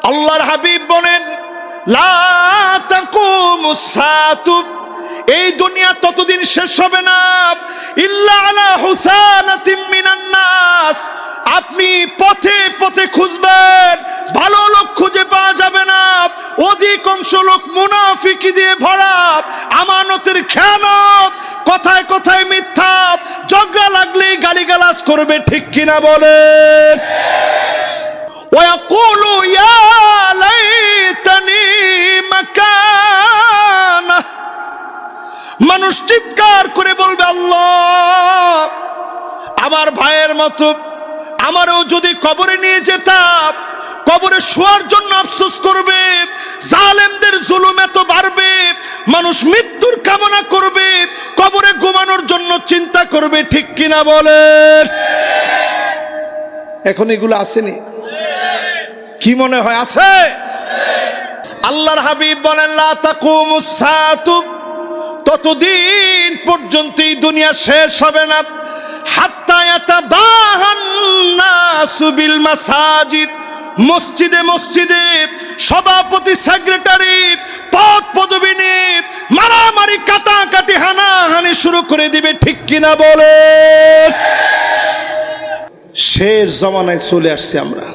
আল্লাহর হাবিব বলেন, লা তাকুমুস সাআতু, এই দুনিয়া ততদিন শেষ হবে না, ইল্লা আলা হুসানাতিম মিনান নাস, আপনি পথে পথে খুঁজবেন, ভালো লোক খুঁজে পাওয়া যাবে না, অধিকাংশ লোক মুনাফিকি দিয়ে ভরা, আমানতের খেয়ানত, কথায় কথায় মিথ্যা, ঝগড়া লাগলেই গালিগালাজ করবে, ঠিক কিনা বলেন? ওয়ায়াকুলু ইয়া লাইতানি মাকানা, মানুষ চিৎকার করে বলবে, আল্লাহ আমার ভাইয়ের মতো আমারও যদি কবরে নিয়ে যেতাম, কবরে শোয়ার জন্য আফসোস করবে, জালেমদের জুলুম এত বাড়বে, মানুষ মৃত্যুর কামনা করবে, কবরে ঘুমানোর জন্য চিন্তা করবে, ঠিক কিনা বলেন? এখন এগুলো আসেনি? কি মনে হয় আছে? আল্লাহর হাবিব বলেন, লা তাকুমুস সাআতু, ততদিন পর্যন্ত এই দুনিয়া শেষ হবে না, হাত্তা ইয়াতাবাহান নাসু বিল মাসাজিদ, মসজিদে মসজিদে সভাপতি সেক্রেটারি পদ পদবি নিয়ে মারামারি কাটাকাটি হানাহানি শুরু করে দিবে, ঠিক কিনা বলে? শেষ জমানায় চলে আসছে আমরা।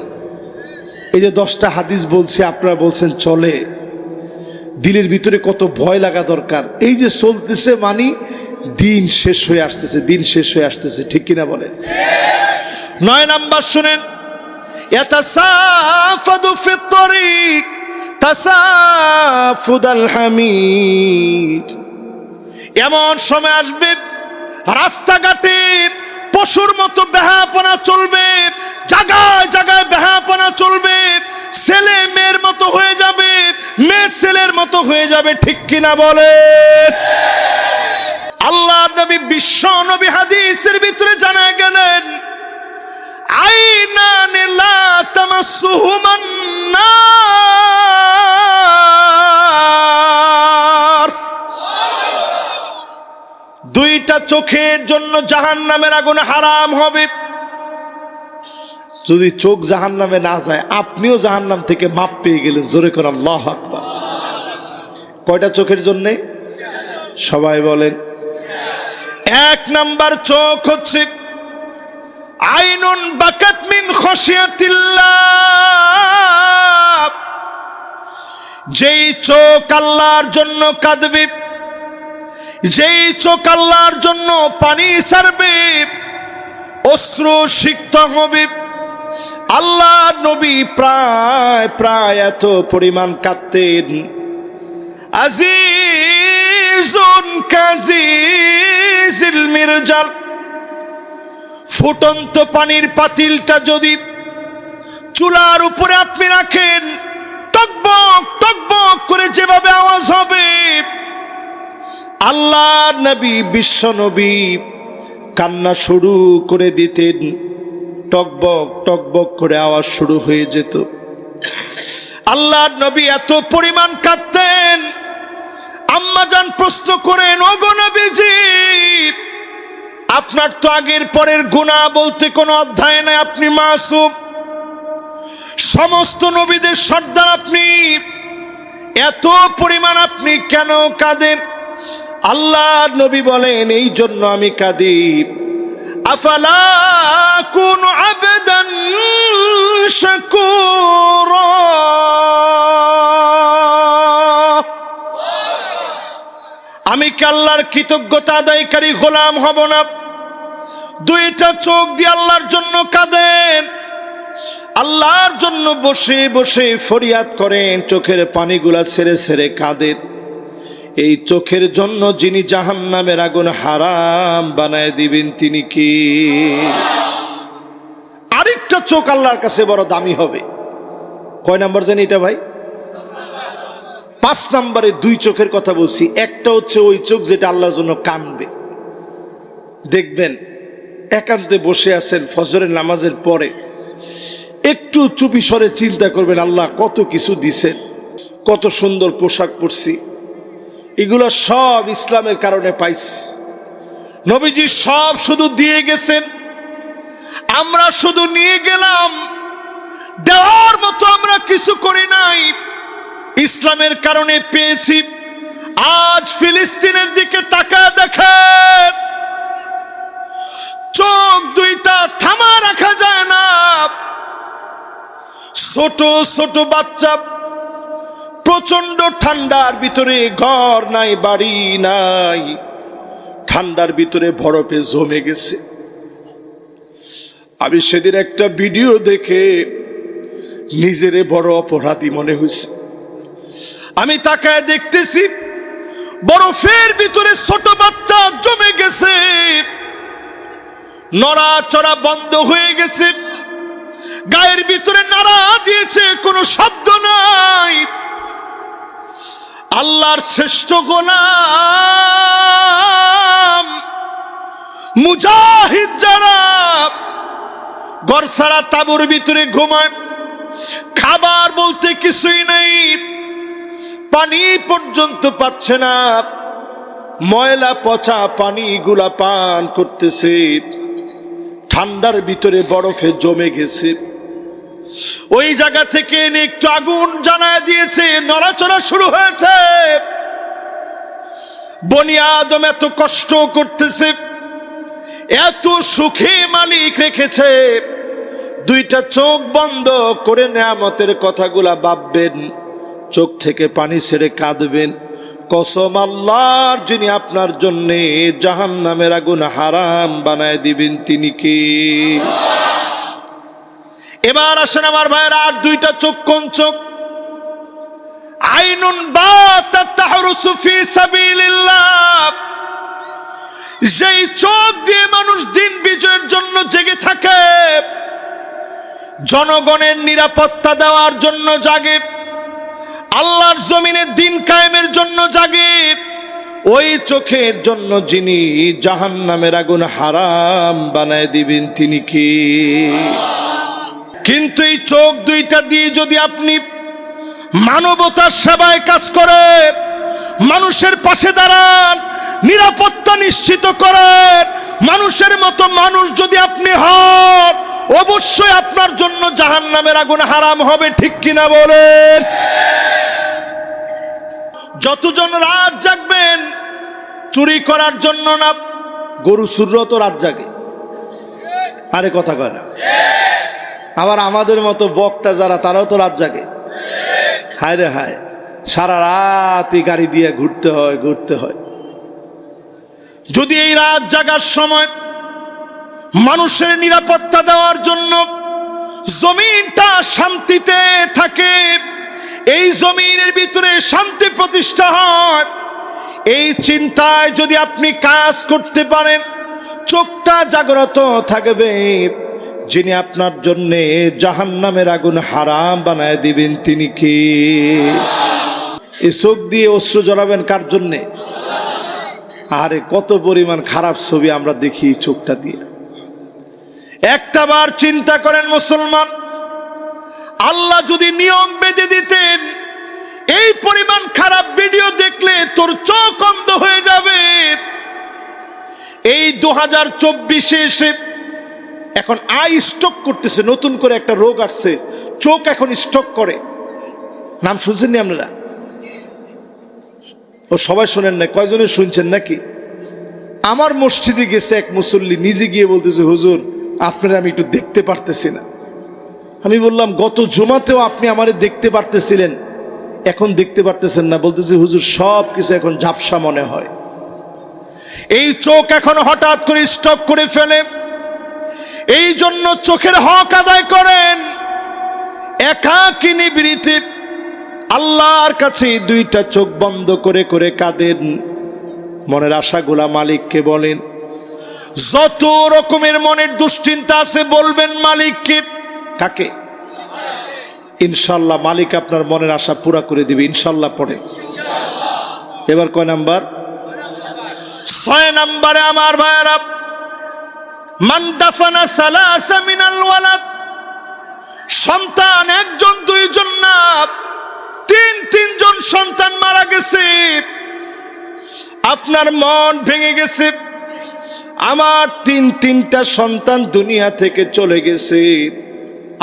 এই যে 10টা হাদিস বলছি, আপনারা বলছেন চলে, দিলের ভিতরে কত ভয় লাগা দরকার। এই যে চলতেছে মানি দিন শেষ হয়ে আসতেছে, দিন শেষ হয়ে আসতেছে, ঠিক কিনা বলেন? 9 নাম্বার শুনেন, ইয়াতাসাফাদু ফিত তরিক তাসাফুদাল হামির, এমন সময় আসবে রাস্তাঘাটে পশুর মতো বেহাপনা চলবে, জায়গায় জায়গায় বেহাপনা চলবে, ছেলে মেয়ের মতো হয়ে যাবে, মেয়ে ছেলের মতো হয়ে যাবে, ঠিক কিনা বলে? আল্লাহ নবী, বিশ্ব নবী হাদিসের ভিতরে জানা গেলেন, আইনানে লা তামাসসুহুমান নার, দুইটা চোখের জন্য জাহান্নামের আগুন হারাম হবে। যদি চোখ জাহান্নামে না যায়, আপনিও জাহান্নাম থেকে মাপ পেয়ে গেলেন। জোরে করে আল্লাহু আকবার। কয়টা চোখের জন্য? সবাই বলেন। 1 নাম্বার চোখ হচ্ছে আইনুন বাকাত মিন খাশিয়াতিল্লাহ, যেই চোখ আল্লাহর জন্য কাঁদবে, যেই চোখ আল্লাহর জন্য পানি ছাড়বে, অশ্রু সিক্ত হবে। আল্লাহ নবী প্রায় এত পরিমাণ কাঁদতেন, আজিজুন কাজিজিল মিরজাল, ফুটন্ত পানির পাতিলটা যদি চুলার উপরে আপনি রাখেন, টকবক টকবক করে যেভাবে আওয়াজ হবে, আল্লাহ নবী বিশ্ব নবী কান্না শুরু করে দিতেন, টকবক টকবক করে আওয়াজ শুরু হয়ে যেত। আল্লাহ নবী এত পরিমাণ কাঁদতেন, আম্মাজান প্রশ্ন করেন, ওগো নবীজি, আপনার তো আগের পরের গুনাহ বলতে কোনো অধ্যায় নাই, আপনি মাসুম, সমস্ত নবীদের সর্দার আপনি, এত পরিমাণ আপনি কেন কাঁদেন? আল্লাহ নবী বলেন, এই জন্য আমি কাঁদি, আফালা কুনু আবদান শাকুরা, আমি কি আল্লাহর কৃতজ্ঞতা আদায়কারী গোলাম হব না? দুইটা চোখ দিয়ে আল্লাহর জন্য কাঁদেন, আল্লাহর জন্য বসে বসে ফরিয়াদ করেন, চোখের পানিগুলা ছেড়ে ছেড়ে কাঁদেন। এই চোখের জন্য যিনি জাহান্নামের আগুন হারাম বানায় দিবেন, তিনি কি? আরেকটা চোখ আল্লাহর কাছে বড় দামি হবে। কয় নাম্বার জানি এটা ভাই? 5 নম্বরে 2 চোখের কথা বলছি। একটা হচ্ছে ওই চোখ যেটা আল্লাহর জন্য কাঁদবে। দেখবেন একান্তে বসে আছেন ফজরের নামাজের পরে, একটু চুপি স্বরে চিন্তা করবেন, আল্লাহ কত কিছু দিছেন, কত সুন্দর পোশাক পরছি, এগুলো সব ইসলামের কারণে পাইছি। নবীজি সব শুধু দিয়ে গেছেন, আমরা শুধু নিয়ে গেলাম, দেওয়ার মতো আমরা কিছু করি ইসলামের কারণে পেয়েছি। আজ ফিলিস্তিনের দিকে তাকায় দেখেন, চোখ দুইটা থামা রাখা যায় না। ছোট ছোট বাচ্চা, প্রচন্ড ঠান্ডার ভিতরে, ঘর নাই, বাড়ি নাই, ঠান্ডার ভিতরে বরফে জমে গেছে। আমি সেদিন একটা ভিডিও দেখে নিজেরে বড় অপরাধী মনে হয়েছে। আমি তাকায় দেখতেছি বরফের ভিতরে ছোট বাচ্চা জমে গেছে, নড়াচড়া বন্ধ হয়ে গেছে, গায়ের ভিতরে নাড়া দিয়েছে, কোনো শব্দ নাই। আল্লাহর শ্রেষ্ঠ গোলাম মুজাহিদ যারা ঘর সারা তাঁবুর ভিতরে ঘুমায়, খাবার বলতে কিছুই নেই, পানি পর্যন্ত পাচ্ছে না, ময়লা পচা পানিগুলা পান করতেছে, ঠান্ডার ভিতরে বরফে জমে গেছে। ওই জায়গা থেকে এনে একটু আগুন জ্বালায় দিয়েছে, নড়াচড়া শুরু হয়েছে। বনি আদম এত কষ্ট করতেছে, এত সুখে মালিক রেখেছে, দুইটা চোখ বন্ধ করে নেয়ামতের কথাগুলা ভাববেন, চোখ থেকে পানি ছেড়ে কাঁদবেন। কসম আল্লাহর, যিনি আপনার জন্য জাহান্নামের আগুন হারাম বানায় দিবেন তিনি কে? এবার আসেন আমার ভাইয়েরা, আর দুইটা চোখ কোন চোখ? আইনুন বাতাত তাহরুসু ফি সাবিলিল্লাহ, যেই চোখ দিয়ে মানুষ দিন বিজয়ের জন্য জেগে থাকে, জনগণের নিরাপত্তা দেওয়ার জন্য জাগে, আল্লাহর জমিনে দিন কায়েমের জন্য জাগে, ওই চোখের জন্য যিনি জাহান্নামের আগুন হারাম বানায় দিবেন তিনি কে? কিন্তু এই চোখ দুইটা দিয়ে যদি আপনি মানবতার সেবায় কাজ করেন, মানুষের পাশে দাঁড়ান, নিরাপত্তা নিশ্চিত করেন, মানুষের মতো মানুষ যদি আপনি হন, অবশ্যই আপনার জন্য জাহান্নামের আগুন হারাম হবে, ঠিক কিনা বলেন? যতজন রাত জাগবেন চুরি করার জন্য না, গরু চুরও তো রাত জাগে, আরে কথা কয় না? আবার আমাদের মতো বক্তা যারা, তারাও তো রাত জাগে। হায় রে হায়, সারা রাতই গাড়ি দিয়ে ঘুরতে হয়। যদি এই রাত জাগার সময় মানুষের নিরাপত্তা দেওয়ার জন্য জমিনটা শান্তিতে থাকে, এই জমিনের ভিতরে শান্তি প্রতিষ্ঠা হয়, এই চিন্তায় যদি আপনি কাজ করতে পারেন, চোখটা জাগ্রত থাকবে, যিনি আপনার জন্য জাহান্নামের আগুন হারাম বানায় দিবেন তিনি কে? এই চোখ দিয়ে অশ্রু জড়াবেন কার জন্যে? আরে কত পরিমাণ খারাপ ছবি আমরা দেখি চোখটা দিয়ে। একটা বার চিন্তা করেন মুসলমান, আল্লাহ যদি নিয়ম বেঁধে দিতেন, এই পরিমাণ খারাপ ভিডিও দেখলে তোর চোখ অন্ধ হয়ে যাবে। এই 2024-এ এসে এখন আই স্ট্রোক করতেছে, নতুন করে একটা রোগ আসছে, চোখ এখন স্ট্রোক করে। নাম শুনছেন নি আপনারা? ও সবাই শোনেন না, কয়জনে শুনছেন নাকি? আমার মসজিদে গেছে এক মুসল্লি, নিজে গিয়ে বলতেছে, হুজুর আপনারা আমি একটু দেখতে পারতেছি না। আমি বললাম, গত জুমাতেও আপনি আমারে দেখতে পারতেছিলেন, এখন দেখতে পারতেছেন না? বলতেছে, হুজুর সব কিছু এখন ঝাপসা মনে হয়। এই চোখ এখন হঠাৎ করে স্ট্রোক করে ফেলে। এই জন্য চোখের হক আদায় করেন, একাকী নিবৃত্তে আল্লাহর কাছে দুইটা চোখ বন্ধ করে করে কাঁদেন, মনের আশাগুলা মালিককে বলেন। যত রকমের মনের দুশ্চিন্তা আছে বলবেন মালিককে। কাকে? ইনশাল্লাহ মালিক আপনার মনের আশা পুরা করে দিবে, ইনশাল্লাহ পড়েন। এবার কয় নাম্বার? 6 নম্বরে আমার ভাইয়েরা, মান দাফানা সালাসা মিনাল ওয়ালাদ, সন্তান একজন দুইজন না, তিনজন সন্তান মারা গেছে, আপনার মন ভেঙে গেছে, আমার তিনটা সন্তান দুনিয়া থেকে চলে গেছে,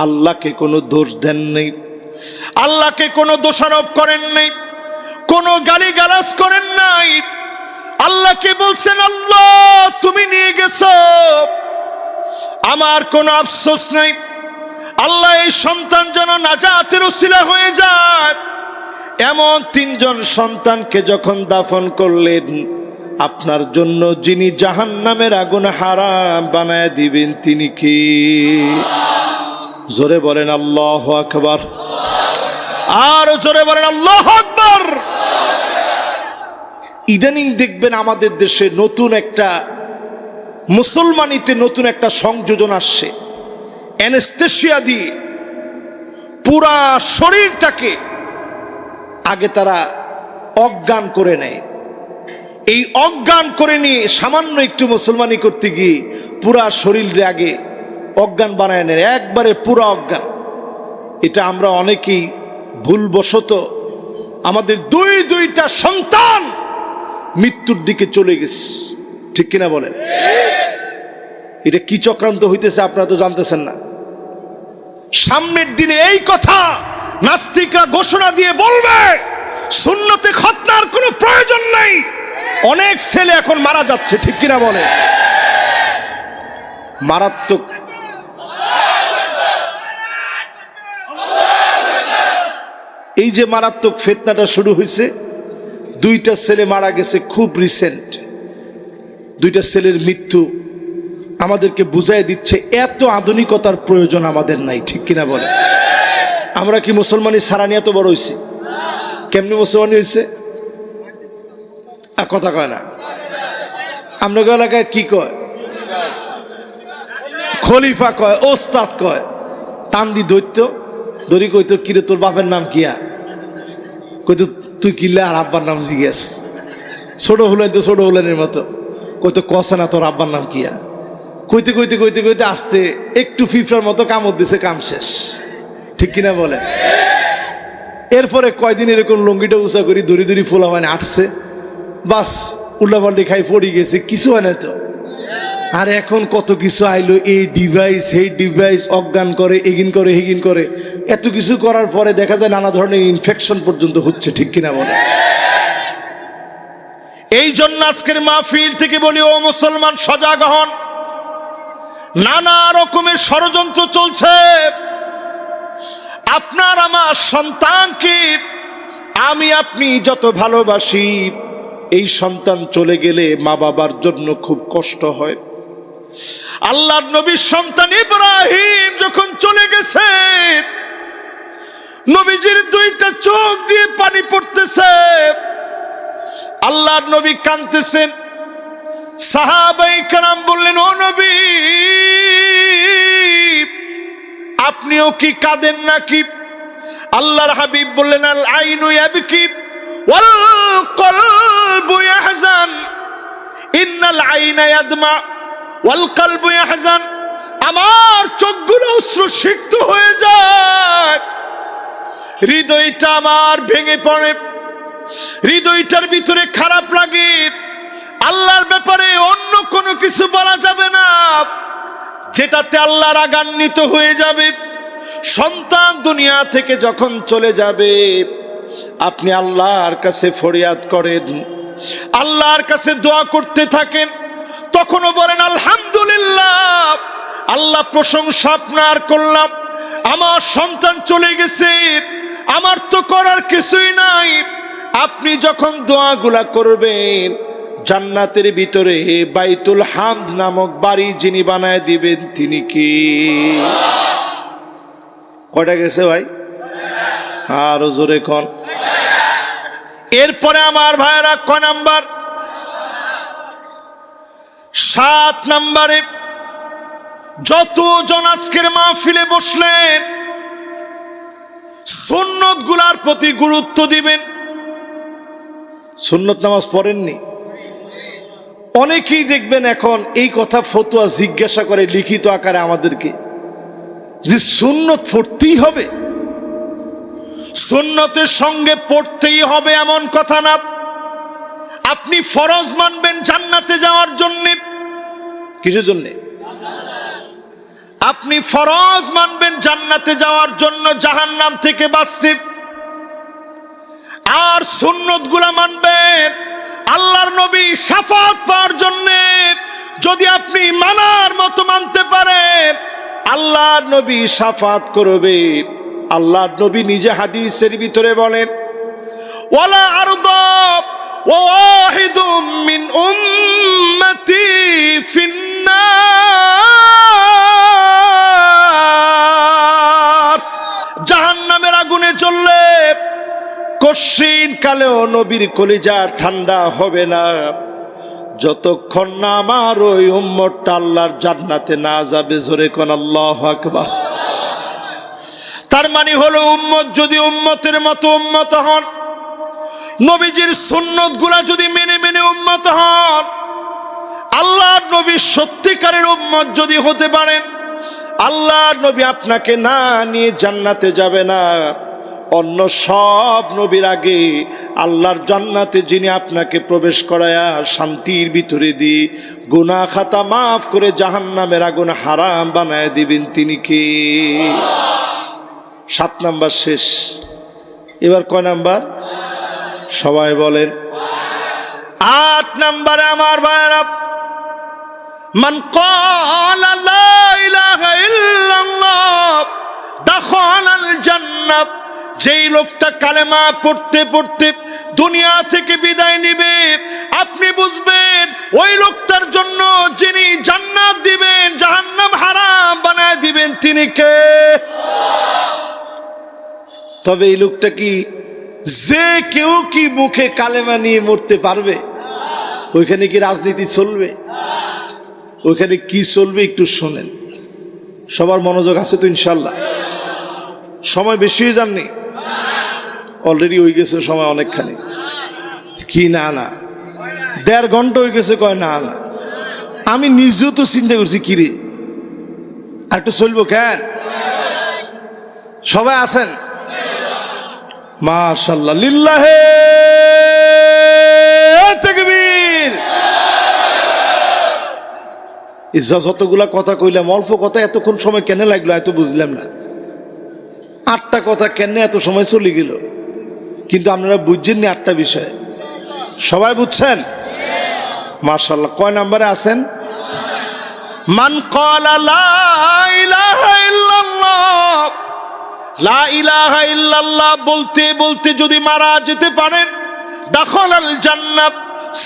আল্লাহকে কোনো দোষ দেন নেই, আল্লাহকে কোনো দোষারোপ করেন নাই, কোনো গালিগালাজ করেন নাই। আল্লাহকে বলছেন, আল্লাহ তুমি নিয়ে গেছো, আমার কোনো আফসোস নাই। আল্লাহ এই সন্তান যেন নাজাতের উসিলা হয়ে যায়। এমন তিনজন সন্তানকে যখন দাফন করলেন, আপনার জন্য যিনি জাহান্নামের আগুন হারাম বানায় দিবেন তিনি কি? জোরে বলেন আল্লাহু আকবার, আর জোরে বলেন আল্লাহু আকবার। ইদানিং দেখবেন আমাদের দেশে নতুন একটা মুসলমানিতে নতুন একটা সংযোজন আসছে। অ্যানেস্থেসিয়া দিয়ে পুরা শরীরটাকে আগে তারা অজ্ঞান করে নেয়। এই অজ্ঞান করে নিয়ে সামান্য একটু মুসলমানি করতে গিয়ে পুরা শরীরে আগে অজ্ঞান বানায় নেয়, একবারে পুরা অজ্ঞান। এটা আমরা অনেকেই ভুলবশত আমাদের দুইটা সন্তান মৃত্যুর দিকে চলে গেছে, ঠিক কিনা বলেন? এটা কি চক্রান্ত হইতেছে আপনারা তো জানতেছেন না। সামনের দিনে এই কথা নাস্তিকরা ঘোষণা দিয়ে বলবে, সুন্নতে খতনার কোনো প্রয়োজন নাই। অনেক ছেলে এখন মারা যাচ্ছে, ঠিক কিনা বলে? মারাত্মক। এই যে মারাত্মক ফিতনাটা শুরু হয়েছে, দুইটা ছেলে মারা গেছে খুব রিসেন্ট। দুইটা ছেলের মৃত্যু আমাদেরকে বুঝাই দিচ্ছে এত আধুনিকতার প্রয়োজন আমাদের নাই, ঠিক কিনা বলে? আমরা কি মুসলমানি সারা নিয়ে এত বড় হয়েছি? কেমনি মুসলমানি হয়েছে? কথা কয় না। আপনাদের এলাকায় কি কয়? খলিফা কয়, ওস্তাদ কয়। টান্দি দৈত্য দড়ি কইতো, কিরে তোর বাপের নাম কিয়া? কইতো তুই কিল্লে আর আব্বার নাম জিজ্ঞেস। ছোট হলেন তো ছোট হলেনের মতো কইতো, কষে না তোর আব্বার নাম কিয়া? কইতে কইতে কইতে কইতে আসতে একটু ফিফরার মতো কামড় দিছে, কাম শেষ, ঠিক কিনা বলে? এরপরে কয়দিন এরকম লঙ্গিটা উঁচা করি দড়ি দড়ি ফোলা হয় না, আটছে, বাস উল্লাপাল্টি খাই পড়ি গেছে, কিছু হয় না তো। আর এখন কত কিছু আইলো, এই ডিভাইস সেই ডিভাইস, অজ্ঞান করে, এগিন করে হেগিন করে। এত কিছু করার পরে দেখা যায় নানা ধরনের ইনফেকশন পর্যন্ত হচ্ছে, ঠিক কিনা বলে? এই জন্য আজকের মাহফিল থেকে বলি, ও মুসলমান সজাগ হন। নানা রকমের ষড়যন্ত্র চলছে। আপনার আমার সন্তানকে আমি আপনি যত ভালোবাসি, এই সন্তান চলে গেলে মা বাবার জন্য খুব কষ্ট হয়। আল্লাহর নবীর সন্তান ইব্রাহিম যখন চলে গেছে, নবীজির দুইটা চোখ দিয়ে পানি পড়তেছে। আল্লাহর নবী কাঁদতেছেন। সাহাবায়ে কেরাম বললেন, ও নবী আপনিও কি কাঁদেন নাকি? আল্লাহর হাবিব বললেন, আল আইনু ইয়াবকি ওয়াল কলবু ইয়াহজান, ইন্নাল আইনা ইয়াদমা ওয়াল কলবু ইয়াহজান। আমার চোখগুলো অশ্রুসিক্ত হয়ে যায়, হৃদয়টা আমার ভেঙে পড়ে, হৃদয়টার ভিতরে খারাপ লাগে। আল্লাহর ব্যাপারে অন্য কোনো কিছু বলা যাবে না যেটাতে আল্লাহ রাগান্বিত হয়ে যাবে। সন্তান দুনিয়া থেকে যখন চলে যাবে, আপনি আল্লাহর কাছে ফরিয়াদ করেন, আল্লাহর কাছে দোয়া করতে থাকেন, তখনও বলেন আলহামদুলিল্লাহ, আল্লাহ প্রশংসা আপনার করলাম। আমার সন্তান চলে গেছে, আমার তো করার কিছুই নাই। আপনি যখন দোয়াগুলা করবেন, জান্নাতের ভিতরে বাইতুল হামদ নামক বাড়ি যিনি বানায় দিবেন তিনি কি? কয়টা গেছে ভাই? আরো জোরে কোন? এরপরে আমার ভাইরা কয় নাম্বার? 7 নাম্বারে, যতজন আজকের মাহফিলে বসলেন সুন্নত গুলার প্রতি গুরুত্ব দিবেন। সুন্নত নামাজ পড়েননি? অনেকেই দেখবেন এখন এই কথা ফতোয়া জিজ্ঞাসা করে লিখিত আকারে আমাদেরকে, যে সুন্নত পড়তেই হবে, সুন্নতের সঙ্গে পড়তেই হবে এমন কথা না। আপনি ফরজ মানবেন জান্নাতে যাওয়ার জন্য। কিসের জন্য? আপনি ফরজ মানবেন জান্নাতে যাওয়ার জন্য, জাহান্নাম থেকে বাঁচতে। আল্লাহর সুন্নতগুলা মানবেন, আল্লাহর নবী শাফাত পাওয়ার জন্য যদি আপনি মানার মতো মানতে পারেন, আল্লাহর নবী শাফাত করবে। আল্লাহর নবী নিজে হাদিসের ভিতরে বলেন, ওয়ালা আরদা ওয়া ওয়াহিদুম মিন উম্মতি ফিন্নার। জাহান্নামের আগুনে জ্বললে কশিন কালেও নবীর কলিজা ঠান্ডা হবে না, যতক্ষণ না আমার ওই উম্মতটা আল্লাহর জান্নাতে না যাবে। জোরে কোন আল্লাহু আকবার। তার মানে হলো উম্মত যদি উম্মতের মতো উম্মত হন, নবীজির সুন্নত গুলা যদি মেনে মেনে উম্মত হন, আল্লাহর নবীর সত্যিকারের উম্মত যদি হতে পারেন, আল্লাহর নবী আপনাকে না নিয়ে জান্নাতে যাবে না। অন্য সব নবীর আগে আল্লাহর জান্নাতে যিনি আপনাকে প্রবেশ করায়া শান্তির ভিতরে দিয়ে গুনাহ খাতা মাফ করে জাহান্নামের আগুন হারাম বানায় দিবেন, তিনি কে? 7 নাম্বার শেষ। এবার কয় নাম্বার? সবাই বলেন। 8 নাম্বারে আমার ভাইরা, মান ক্বালা লা ইলাহা ইল্লাল্লাহ দাখালাল জান্নাহ। যেই লোকটা কালেমা পড়তে পড়তে দুনিয়া থেকে বিদায় নিবে, আপনি বুঝবেন ওই লোকটার জন্য যিনি জান্নাত দিবেন, জাহান্নাম হারাম বানায় দিবেন, তিনি কে? তবে এই লোকটা কি যে কেউ কি মুখে কালেমা নিয়ে মরতে পারবে? ওইখানে কি রাজনীতি চলবে? ওইখানে কি চলবে একটু শোনেন। সবার মনোযোগ আছে তো ইনশাল্লাহ? সময় বেশি হয়ে যাননি? অলরেডি হয়ে গেছে সময় অনেকখানি। কি না না 1.5 ঘন্টা হয়ে গেছে, কয় না না। আমি নিজেও তো চিন্তা করছি কিরে আর একটু চলবো কেন? সবাই আছেন? মাশাআল্লাহ, লিল্লাহে তাকবীর। যতগুলা কথা কইলাম, অল্প কথা এতক্ষণ সময় কেন লাগলো এত বুঝলাম না। 8টা কথা কেন এত সময় চলে গেল, কিন্তু আপনারা বুঝছেন না 8টা বিষয়। সবাই বুঝছেন? মাশাআল্লাহ। কয় নাম্বারে আছেন? মান ক্বালা লা ইলাহা ইল্লাল্লাহ। লা ইলাহা ইল্লাল্লাহ বলতে বলতে যদি মারা যেতে পারেন, দাখালাল জান্নাহ।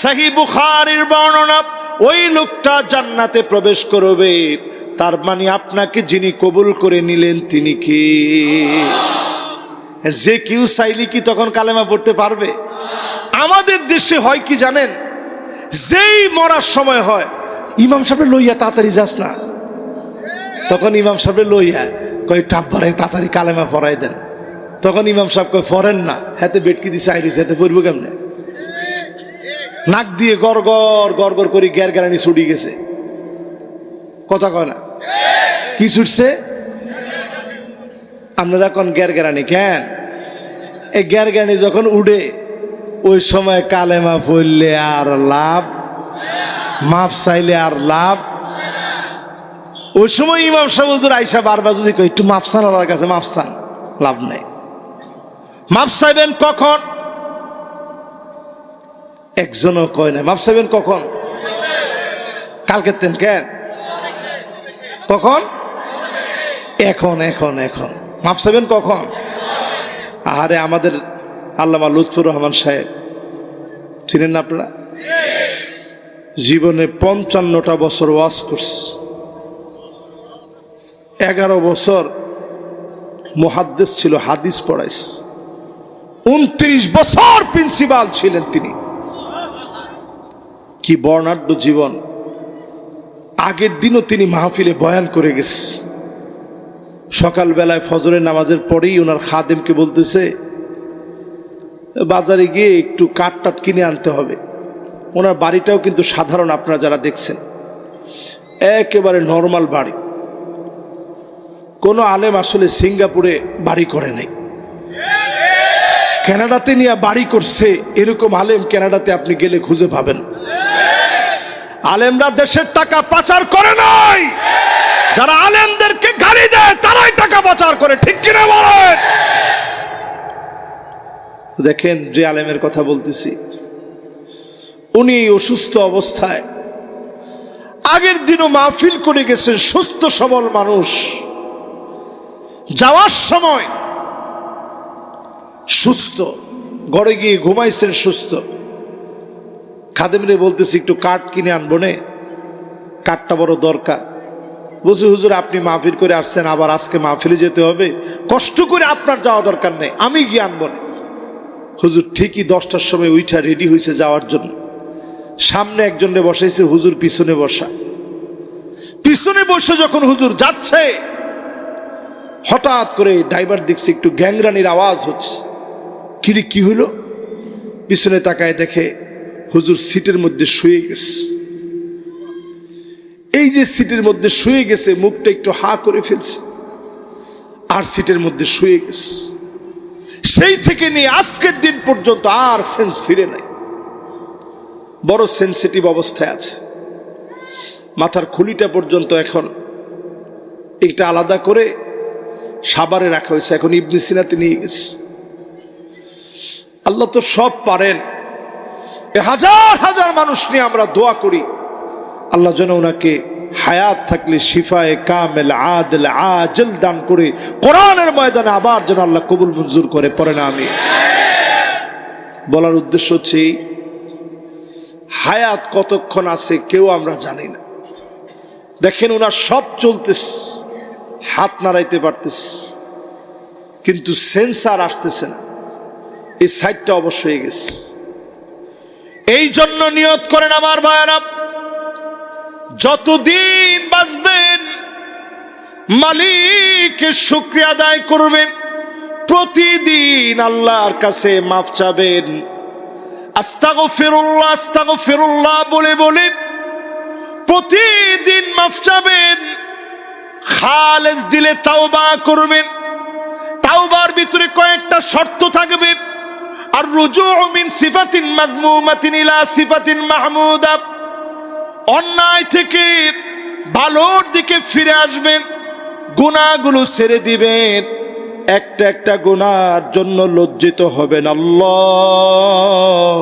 সহিহ বুখারীর বর্ণনা, ওই লোকটা জান্নাতে প্রবেশ করবে। তার মানে আপনাকে যিনি কবুল করে নিলেন তিনি কে? যে কেউ চাইলে কি তখন কালেমা পড়তে পারবে? আমাদের দেশে হয় কি জানেন, যেই মরার সময় হয়, ইমাম সাহেব লইয়া তাড়াতাড়ি যাস না, তখন ইমাম সাহেব লইয়া কয় টাব্বারে তাড়াতাড়ি কালেমা পড়াই দেন। তখন ইমাম সাহেব কয় পড়েন না, হাতে বেটকি দিছে আইরিস, হাতে পড়বো কেমনে? নাক দিয়ে গড় গড় গড় গড় করে গ্যার গ্যারানি ছুটি গেছে। কথা কয় না? কি ছুটছে? আপনারা কোন গ্যার গ্যারানি কেন? এই গ্যার গ্যারানি যখন উড়ে, ওই সময় কালেমা পড়লে আর লাভ, মাফ চাইলে আর লাভ। ওই সময় ইমাম সাহেব হুজুর আইসা বারবার যদি কই একটু মাফ চান আল্লাহর কাছে, মাফ চান, লাভ নাই। মাফ চাইবেন কখন? একজনও কয় না। মাফ চাইবেন কখন? কালকে তেন কেন? কখন? এখন এখন এখন। মাফ চাইবেন কখন? আরে আমাদের আল্লামা লুৎফুর রহমান সাহেব চিনেন না আপনারা? জীবনে 55টা বছর ওয়াজ করছে, 11 বছর মুহাদ্দিস ছিল, হাদিস পড়াইছে, 29 বছর প্রিন্সিপাল ছিলেন তিনি। কি বর্ণাঢ্য জীবন। আগের দিনও তিনি মাহফিলে বয়ান করে গেছে। সকালবেলায় ফজরের নামাজের পরেই ওনার খাদেমকে বলতেছে বাজারে গিয়ে একটু কাঠ টাট কিনে আনতে হবে। ওনার বাড়িটাও কিন্তু সাধারণ, আপনারা যারা দেখছেন একেবারে নর্মাল বাড়ি। কোনো আলেম আসলে সিঙ্গাপুরে বাড়ি করে নাই, কানাডাতে নিয়ে বাড়ি করছে। এরকম আলেম কানাডাতে আপনি গেলে খুঁজে পাবেন। আলেমরা দেশের টাকা পাচার করে নাই, যারা আলেমদেরকে গালি দেয় তারাই টাকা পাচার করে, ঠিক কিনা বলেন? দেখেন যে আলেমের কথা বলতেছি, উনি অসুস্থ অবস্থায় আগের দিনও মাহফিল করে গেছেন, সুস্থ সবল মানুষ। যাওয়ার সময় সুস্থ, ঘরে গিয়ে ঘুমাইছেন সুস্থ। খাদেমরে বলতেছি একটু কাঠ কিনে আনবো নে, কাঠটা বড় দরকার। বলছি হুজুর আপনি মাহফিল করে আসছেন, আবার আজকে মাহফিলে যেতে হবে, কষ্ট করে আপনার যাওয়া দরকার নেই, আমি গিয়ে আনবো না। হুজুর ঠিকই 10টার সময় উঠা রেডি হয়েছে যাওয়ার জন্য। সামনে একজনে বসাইছে, হুজুর পিছনে বসা। পিছনে বসে যখন হুজুর যাচ্ছে, হঠাৎ করে ড্রাইভার দেখছে একটু গ্যাংরানির আওয়াজ হচ্ছে। কিরে কি হইল? পিছনে তাকায় দেখে হুজুর সিটের মধ্যে শুয়ে গেছে। এই যে সিটের মধ্যে শুয়ে গেছে, মুখটা একটু হা করে ফেলছে আর সিটের মধ্যে শুয়ে গেছে। সেই থেকে নিয়ে আজকের দিন পর্যন্ত আর সেন্স ফিরে নাই, বড় সেন্সিটিভ অবস্থায় আছে। মাথার খুলিটা পর্যন্ত এখন একটা আলাদা করে সাবারে রাখা হয়েছে, এখন ইবনে সিনাতে নিয়ে গেছে। আল্লাহ তো সব পারেন। হাজার হাজার মানুষ নিয়ে আমরা দোয়া করি, আল্লাহ যেন ওনাকে হায়াত থাকলে শিফায়ে কামেল আদল আজল দান করে কোরআনের ময়দানে আবার যেন আল্লাহ কবুল মঞ্জুর করে। পড়ে না আমি বলার উদ্দেশ্য হচ্ছে, হায়াত কতক্ষণ আছে কেউ আমরা জানি না। দেখেন ওনার সব চলতেছে, হাত নাড়াইতে পারতেছে, কিন্তু সেন্সার আসতেছে না। এই সাইডটা অবশ্য হয়ে গেছে। এই জন্য নিয়ত করেন আমার ভাইয়েরা, যতদিন বাঁচবেন মালিকের শুকরিয়া আদায় করবেন, প্রতিদিন আল্লাহর কাছে মাফ চাবেন। আস্তাগফিরুল্লাহ আস্তাগফিরুল্লাহ বলে বলে প্রতিদিন মাফ চাবেন। খালেস দিলে তাওবা করবেন। তাওবার ভিতরে কয়েকটা শর্ত থাকবে। আর রুজুউ মিন সিফাতিন মাযমুমাতিন ইলা সিফাতিন মাহমুদা, অন্যায় থেকে ভালোর দিকে ফিরে আসবেন, গুনাহগুলো ছেড়ে দিবেন, একটা একটা গুনার জন্য লজ্জিত হবেন। আল্লাহ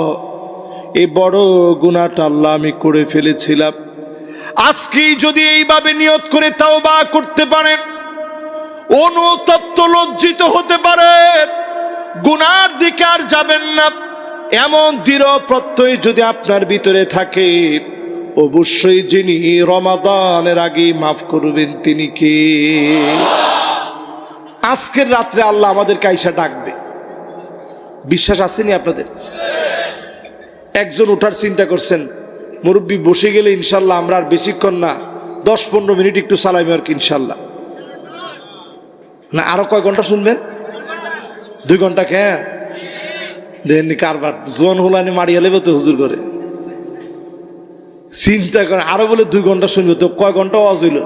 এই বড় গুনাহটা আল্লাহ আমি করে ফেলেছিলাম। আজকেই যদি এইভাবে নিয়ত করে তাওবা করতে পারেন, অনুতপ্ত লজ্জিত হতে পারেন, গুনার দিকে আর যাবেন না, এমন দৃঢ় প্রত্যয় যদি আপনার ভিতরে থাকে, অবশ্যই যিনি রমাদানের আগে মাফ করবেন তিনি কে? আজকের রাত্রে আল্লাহ আমাদের কাইসা ডাকবে। বিশ্বাস আসেনি আপনাদের? একজন ওঠার চিন্তা করছেন, মুরব্বী বসে গেলে ইনশাল্লাহ আমরা আর বেশিক্ষণ না, 10-15 মিনিট একটু সালামি আর কি ইনশাল্লাহ। না আরো কয় ঘন্টা শুনবেন? 2 ঘন্টা কেন দেননি? কারবার জোন হোলানি মারিয়া লেবে তো হুজুর করে চিন্তা করে, আরো বলে 2 ঘন্টা শুনবে, তো কয় ঘন্টা আওয়াজ হইল?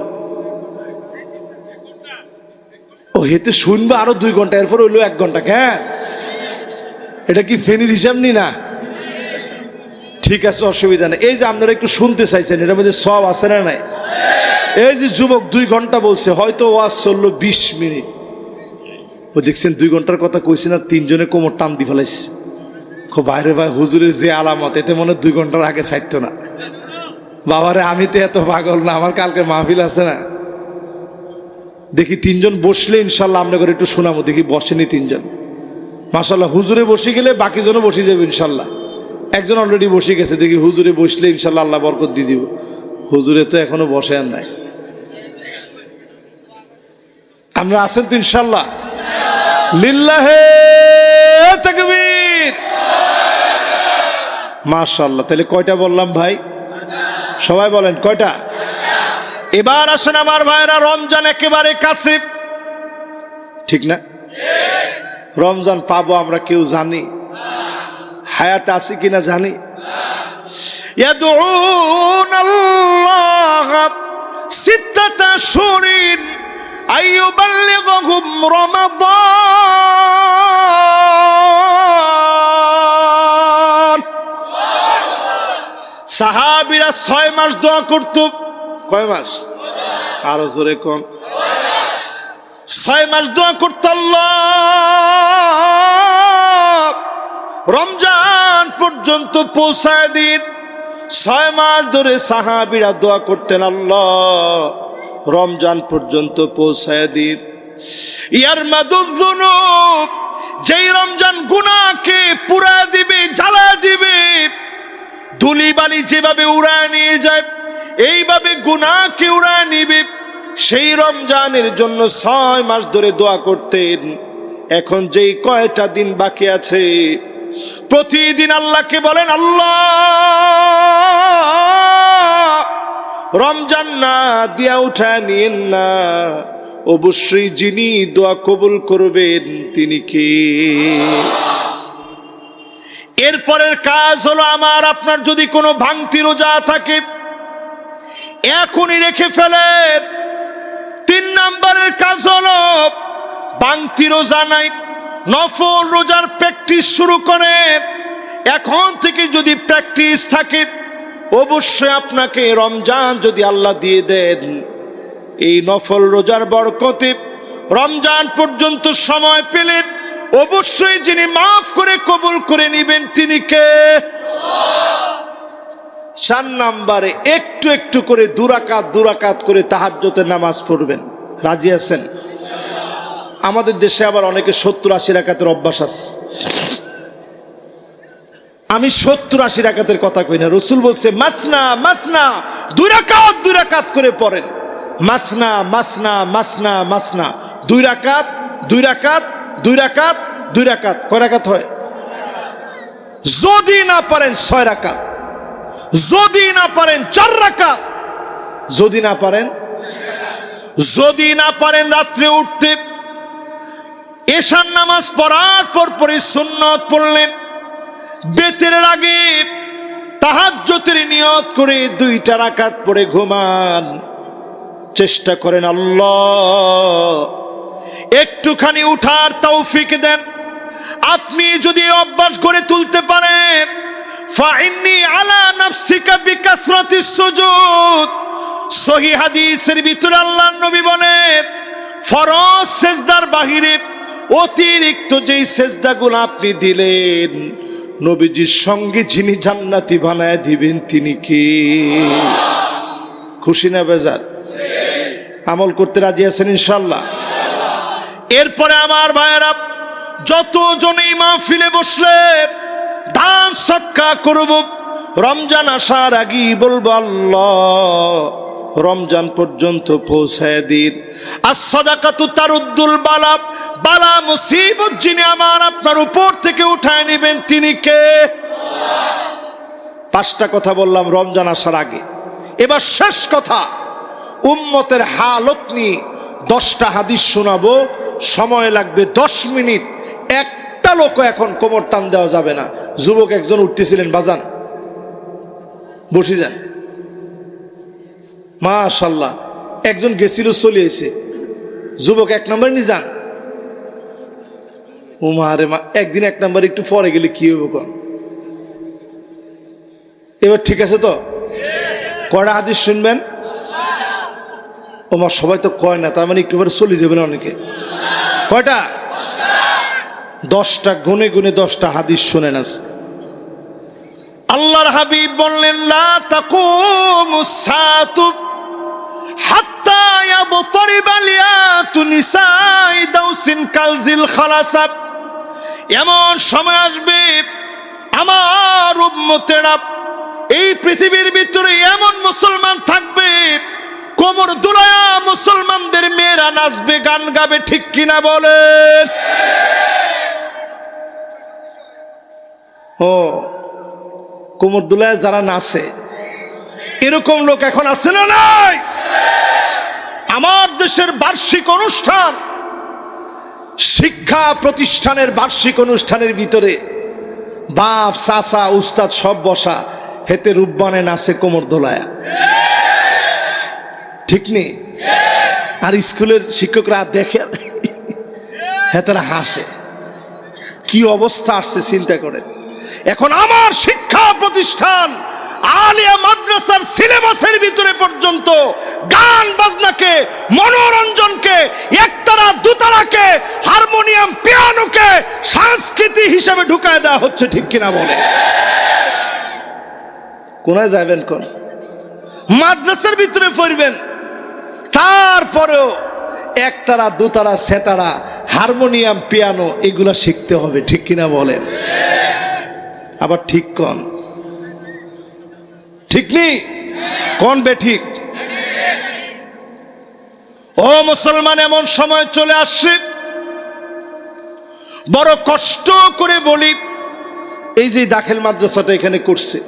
ও হেতে শুনবে আরো 2 ঘন্টা, এরপর হইলো 1 ঘন্টা। কেন এটা কি ফেনির হিসাব নি না? ঠিক আছে, অসুবিধা নেই। এই যে আপনারা একটু শুনতে চাইছেন, এটার মধ্যে সব আছে না নাই? এই যে যুবক 2 ঘন্টা বলছে, হয়তো ওয়াজ চললো 20 মিনিট। ও দেখছেন 2 ঘন্টার কথা কইছি না, 3 জনে কোমর টান দি ফেলাইছে। বাইরে ভাই হুজুরের যে আলামত, এতে মনে 2 ঘন্টার আগে ছাড়তো না। বাবারে আমি তো এত পাগল না, আমার কালকে মাহফিল আছে না। দেখি 3 জন বসলে ইনশাল্লাহ আমরা করে একটু শোনাবো। দেখি বসেনি 3 জন, মাশাল্লাহ। হুজুরে বসে গেলে বাকি জনও বসে যাবে ইনশাল্লাহ। একজন অলরেডি বসে গেছে, দেখি হুজুরে বসলে ইনশাল্লাহ আল্লাহ বরকত দিয়ে দিব। হুজুরে তো এখনো বসে আর নাই। আমরা আছেন তো ইনশাল্লাহ? লিল্লাহে তাকবীর, মাশাআল্লাহ। তাহলে কয়টা বললাম ভাই? সবাই বলেন কয়টা? এবার আসেন আমার ভাইরা, রমজান একেবারে কাছে, ঠিক না? রমজান পাবো আমরা কেউ জানি? হায়াতে আছি কিনা জানি? ইয়াদউনাল্লাহ সিত্তাতা শুরিন আইয়ুবাল্লিগুহুম রমাদান। সাহাবীরা 6 মাস দোয়া করত। কয় মাস? আরো জোরে কোন? 6 মাস দোয়া করত, আল্লাহ রমজান পর্যন্ত পৌঁছায় দিন। 6 মাস ধরে সাহাবীরা দোয়া করতেন, আল্লাহ রমজান পর্যন্ত পৌঁছায় দিন। ইয়ারমাদুযুনুব, যেই রমজান গুনাহকে পুরা দিবে, জ্বালা দিবে, ধুলিবালি যেভাবে উড়ায় নিয়ে যায় এইভাবে গুনাহকে উড়ায় নিবে, সেই রমজানের জন্য 6 মাস ধরে দোয়া করতেন। এখন যেই কয়টা দিন বাকি আছে প্রতিদিন আল্লাহকে বলেন, আল্লাহ রমজান না দিয়া উঠায় নিয়েন না। অবশ্যই যিনি দোয়া কবুল করবেন তিনি কে? এরপরের কাজ হলো, আমার আপনার যদি কোনো ভাঙতি রোজা থাকে এখনই রেখে ফেলেন। 3 নম্বরের কাজ হলো, ভাঙতি রোজা নাই, নফল রোজার প্র্যাকটিস শুরু করেন। এখন থেকে যদি প্র্যাকটিস থাকে অবশ্যই আপনাকে রমজান যদি আল্লাহ দিয়ে দেন, এই নফল রোজার বরকতে রমজান পর্যন্ত সময় পেলেন, অবশ্যই যিনি মাফ করে কবুল করে নেবেন তিনি কে? 4 নম্বরে একটু একটু করে 2 রাকাত করে তাহাজ্জুদের নামাজ পড়বেন। রাজি আছেন? আমাদের দেশে আবার অনেকে 70-80 রাকাতের অভ্যাস আছে। আমি 70-80 রাকাতের কথা কই না, রাসূল বলছে মাসনা মাসনা, 2 রাকাত করে পড়েন। মাসনা মাসনা মাসনা মাসনা, 2 রাকাত 2 রাকাত 2 রাকাত 2 রাকাত। কয় রাকাত হয়? যদি না পারেন 6 রাকাত, যদি না পারেন 4 রাকাত, যদি না পারেন রাত্রে উঠতে এশার নামাজ পড়ার পরই সুন্নত পড়লেন। বেতের আগে তাহাজ্জুদের নিয়ত করে 2টা রাকাত পড়ে ঘুমান। চেষ্টা করেন আল্লাহ একটুখানি উঠার তৌফিক দেন। আপনি যদি অভ্যাস করে তুলতে পারেন, ফাইন্নি আলা নাফসিকা বিকাসরাতিস সুজুদ, সহিহ হাদিসের ভিতরে আল্লাহর নবী বলেন, ফরজ সেজদার বাহিরে অতিরিক্ত যেই সেজদাগুলো আপনি দিলেন, নবীজির সঙ্গে যিনি জান্নাতি বানায় দিবেন তিনি কে? খুশি না বেজার? আমল করতে রাজি আছেন ইনশাআল্লাহ? এরপরে আমার ভাইয়েরা, যতজন এই মাহফিলে বসলেন দান সদকা করব, রমজান আসার আগেই বলবো আল্লাহ রমজান পর্যন্ত পৌঁছায় দিন। as-সাদাকাতু তারুদ্দুল বালা, বালা মুসিবত যিনি আমার আপনার উপর থেকে উঠায় নেবেন তিনি কে? 5টা কথা বললাম রমজান আসার আগে। এবার শেষ কথা, উম্মতের হালত নিয়ে 10টা হাদিস শোনাবো, সময় লাগবে 10 মিনিট। একটা লোক এখন কোমর টান দেওয়া যাবে না। যুবক একজন উঠতেছিলেন, বাজান বসে যান। মাশাআল্লাহ, একজন গেছিল চলে এসে, যুবক 1 নম্বর নিয়ে যান। উমারে মা, একদিন 1 নম্বর একটু পরে গেলে কি হবে কোন? এবার ঠিক আছে তো? কয়টা হাদিস শুনবেন? ওমা সবাই তো কয় না, তার মানে একটু পরে চলে যাবে না অনেকে। কয়টা? 10টা, গুনে গুনে 10টা হাদিস শুনেন। আজ আল্লাহর হাবিব বললেন, লা তাকুমুস সাআতু হাত্তা ইয়াবতারিবা লিয়াতু নিসাই দাউসিন কালজিল খালাসাব। এমন সময় আসবে আমার উম্মতেরা, এই পৃথিবীর ভিতরে এমন মুসলমান থাকবে কোমর দুলায়া মুসলমানদের মেয়েরা নাচবে, গান গাবে, ঠিক কিনা বলেন? ও কোমর দুলায় যারা নাচে, এরকম লোক এখন আছে না নাই? আমার দেশের বার্ষিক অনুষ্ঠান, শিক্ষা প্রতিষ্ঠানের বার্ষিক অনুষ্ঠানের ভিতরে বাপ চাচা উস্তাদ সব বসা, হেতে রূপবানে নাচে কোমর দোলায়া, ঠিক নেই? আর স্কুলের শিক্ষকরা দেখে হেতারা হাসে। কি অবস্থা আসছে চিন্তা করেন। এখন আমার শিক্ষা প্রতিষ্ঠান, আলিয়া মাদ্রাসার সিলেবাসের ভিতরে পর্যন্ত গান বাজনাকে, মনোরঞ্জনকে, একতারা দুতারাকে, হারমোনিয়াম পিয়ানোকে সংস্কৃতি হিসেবে ঢুকায় দেওয়া হচ্ছে, ঠিক কিনা বলে? কোনায় যাবেন কোন? মাদ্রাসার ভিতরে পড়বেন, তারপরেও একতারা দুতারা সেতারা হারমোনিয়াম পিয়ানো এগুলা শিখতে হবে, ঠিক কিনা বলেন? আবার ঠিক কোন? ঠিক নেই কোন বে ঠিক? ও মুসলমান, এমন সময় চলে আসছে, বড় কষ্ট করে বলি, এই যে দাখিল মাদ্রাসাটা এখানে করছে,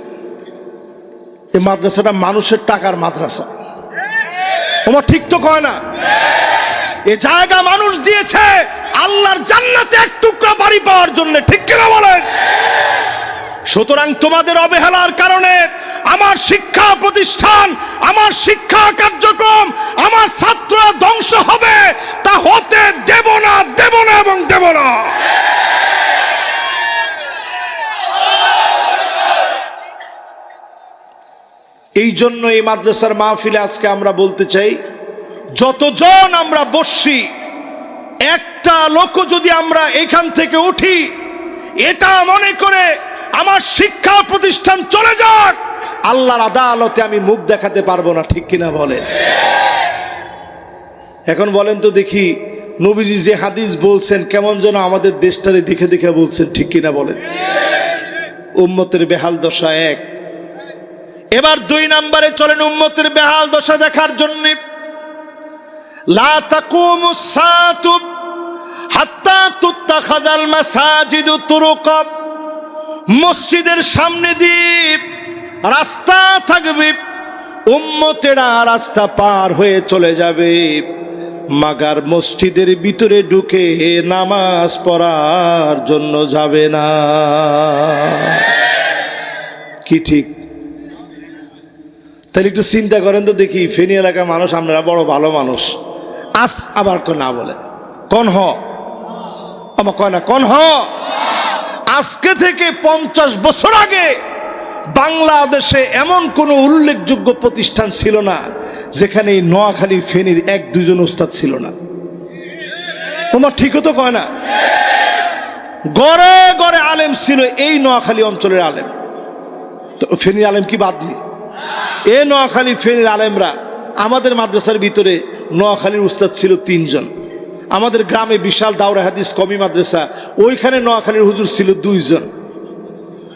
এই মাদ্রাসাটা মানুষের টাকার মাদ্রাসা। তোমার ঠিক তো কয় না? এ জায়গা মানুষ দিয়েছে আল্লাহর জান্নাতে এক টুকরা বাড়ি পাওয়ার জন্য, ঠিক কিনা বলেন? সুতরাং তোমাদের অবহেলার কারণে আমার শিক্ষা প্রতিষ্ঠান, আমার শিক্ষা কার্যক্রম, আমার ছাত্ররা ধ্বংস হবে, তা হতে দেব না, দেব না এবং দেব না। এই জন্য এই মাদ্রাসার মাহফিলে আজকে আমরা বলতে চাই, যতজন আমরা বসছি, একটা লোক যদি আমরা এখান থেকে উঠি এটা মনে করে আমার শিক্ষা প্রতিষ্ঠান চলে যাক, আল্লাহর আদালতে আমি মুখ দেখাতে পারবো না, ঠিক কিনা বলেন? এখন বলেন তো দেখি, নবীজি যে হাদিস বলছেন কেমন যেন আমাদের দেশটারে দেখে দেখে বলছেন, ঠিক কিনা বলেন? উম্মতের বেহাল দশা এক। এবার 2 নম্বরে চলেন উম্মতের বেহাল দশা দেখার জন্য। লা তাকুমুস সাআতু হাত্তা তুত্তাখাযাল মাসাজিদু তুরুকা। মসজিদের সামনে দিয়ে রাস্তা থাকবে, উম্মতেরা রাস্তা পার হয়ে চলে যাবে, মাগার মসজিদের ভিতরে ঢুকে নামাজ পড়ার জন্য যাবে না। কি ঠিক? তাহলে একটু চিন্তা করেন তো দেখি, ফেনী এলাকার মানুষ আমরা বড় ভালো মানুষ, আজ আবার না বলে কোন হ আমার কয় না কোন হ। আজকে থেকে 50 বছর আগে বাংলাদেশে এমন কোন উল্লেখযোগ্য প্রতিষ্ঠান ছিল না যেখানে এই নোয়াখালী ফেনীর 1-2 জন ওস্তাদ ছিল না। তোমার ঠিকও তো কয় না? গড়ে গড়ে আলেম ছিল, এই নোয়াখালী অঞ্চলের আলেম। তো ফেনীর আলেম কি বাদ নেই? এ নোয়াখালী ফেনীর আলেমরা, আমাদের মাদ্রাসার ভিতরে নোয়াখালীর উস্তাদ ছিল 3 জন। আমাদের গ্রামে বিশাল দাওরা হাদিস কমি মাদ্রাসা, ওইখানে নোয়াখালীর হুজুর ছিল 2 জন।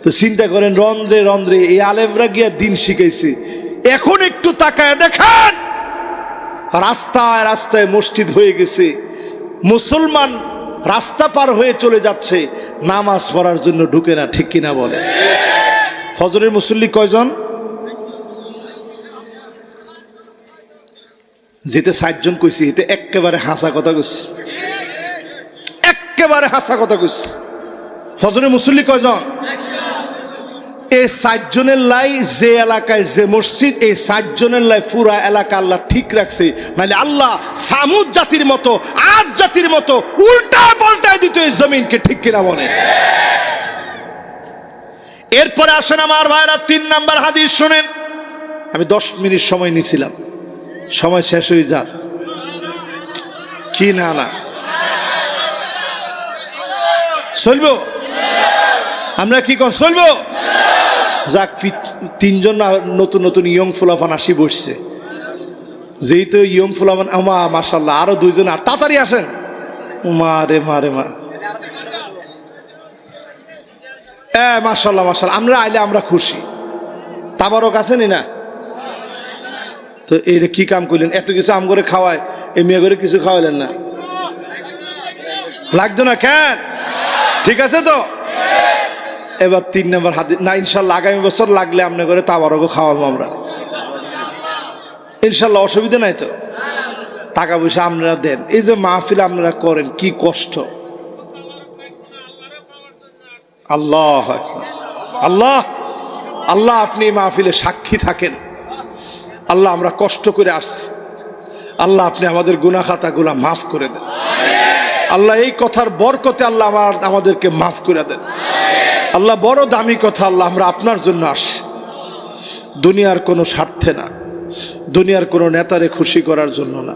তো চিন্তা করেন, রন্ধ্রে রন্ধ্রে এই আলেমরা গিয়া দিন শিখাইছে। এখন একটু তাকায় দেখেন, রাস্তায় রাস্তায় মসজিদ হয়ে গেছে, মুসলমান রাস্তা পার হয়ে চলে যাচ্ছে, নামাজ পড়ার জন্য ঢুকে না, ঠিক কিনা বলে? ফজরের মুসল্লি কয়জন? যেতে 60 জন কইছি, এতে একেবারে হাসা কথা কইছি, একেবারে হাসা কথা কইছি। ফজরের মুসল্লি কয়জন? এই 60 জনের লাই যে এলাকায় যে মসজিদ, এই 60 জনের লাই পুরা এলাকা আল্লাহ ঠিক রাখছে, নাহলে আল্লাহ সামুদ জাতির মতো, আদ জাতির মতো উল্টা পাল্টায় দিত এই জমিনকে, ঠিক কিনা বলে? এরপরে আসেন আমার ভাইরা, 3 নাম্বার হাদিস শুনেন। আমি 10 মিনিট সময় নিয়েছিলাম, সময় শেষ হয়ে যার কি না না চলবো আমরা কি কোন চলবো? যাক, 3 জন নতুন নতুন ইয়ং ফুলাফান আসি বসছে, যেই তো ইয়ং ফুলাফান, আমা মাশাআল্লাহ, আরো 2 জন আর তাড়াতাড়ি আসেন। মা রে মা রে মা, মাশাআল্লাহ মাশাআল্লাহ, আমরা আইলে আমরা খুশি। তাবারক আছেনি না? তো এটা কি কাম করলেন? এত কিছু আম করে খাওয়ায়, এই মেয়ে করে কিছু খাওয়ালেন না? লাগতো না কেন? ঠিক আছে তো? এবার 3 নম্বর হাদিস না, ইনশাল্লাহ আগামী বছর লাগলে আপনি করে তাবারকও খাওয়াবো আমরা ইনশাল্লাহ, অসুবিধা নাই তো? টাকা পয়সা আপনারা দেন, এই যে মাহফিল আপনারা করেন, কি কষ্ট। আল্লাহ আল্লাহ আল্লাহ, আপনি এই মাহফিলে সাক্ষী থাকেন। আল্লাহ, আমরা কষ্ট করে আসছি, আল্লাহ আপনি আমাদের গুনাহ খাতাগুলা মাফ করে দেন। আল্লাহ, এই কথার বরকতে আল্লাহ আমাদেরকে মাফ করে দেন। আল্লাহ, বড় দামি কথা, আল্লাহ আমরা আপনার জন্য আসি। দুনিয়ার কোনো স্বার্থে না, দুনিয়ার কোনো নেতারে খুশি করার জন্য না।